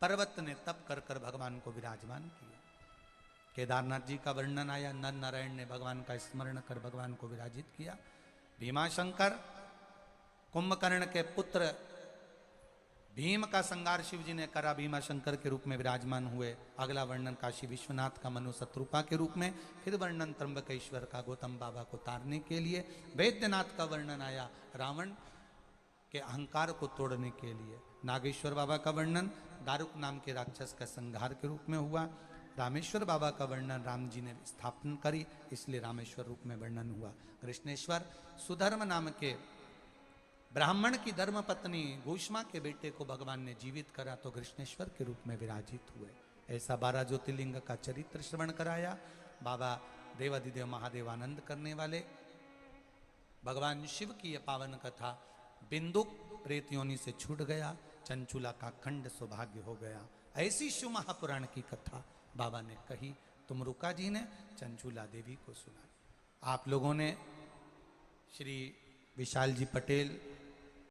पर्वत ने तप कर कर भगवान को विराजमान किया। केदारनाथ जी का वर्णन आया, नर नारायण ने भगवान का स्मरण कर भगवान को विराजित किया। भीमाशंकर, कुंभकर्ण के पुत्र भीम का संगार शिव जी ने करा, भीमाशंकर के रूप में विराजमान हुए। अगला वर्णन काशी विश्वनाथ का मनु शत्रुपा के रूप में। फिर वर्णन त्र्यंबकेश्वर का गौतम बाबा को तारने के लिए। वैद्यनाथ का वर्णन आया, रावण के अहंकार को तोड़ने के लिए। नागेश्वर बाबा का वर्णन दारुक नाम के राक्षस का संहार के रूप में हुआ। रामेश्वर बाबा का वर्णन राम जी ने स्थापना करी, इसलिए रामेश्वर रूप में वर्णन हुआ। कृष्णेश्वर सुधर्म नाम के ब्राह्मण की धर्म पत्नी घोषमा के बेटे को भगवान ने जीवित करा, तो कृष्णेश्वर के रूप में विराजित हुए। ऐसा 12 ज्योतिर्लिंग का चरित्र श्रवण कराया। बाबा देवाधिदेव महादेव आनंद करने वाले। भगवान शिव की यह पावन कथा, बिंदुक प्रेत योनि से छूट गया, चंचुला का खंड सौभाग्य हो गया। ऐसी शिव महापुराण की कथा बाबा ने कही, तुमरुका जी ने चंचुला देवी को सुनाई। आप लोगों ने श्री विशाल जी पटेल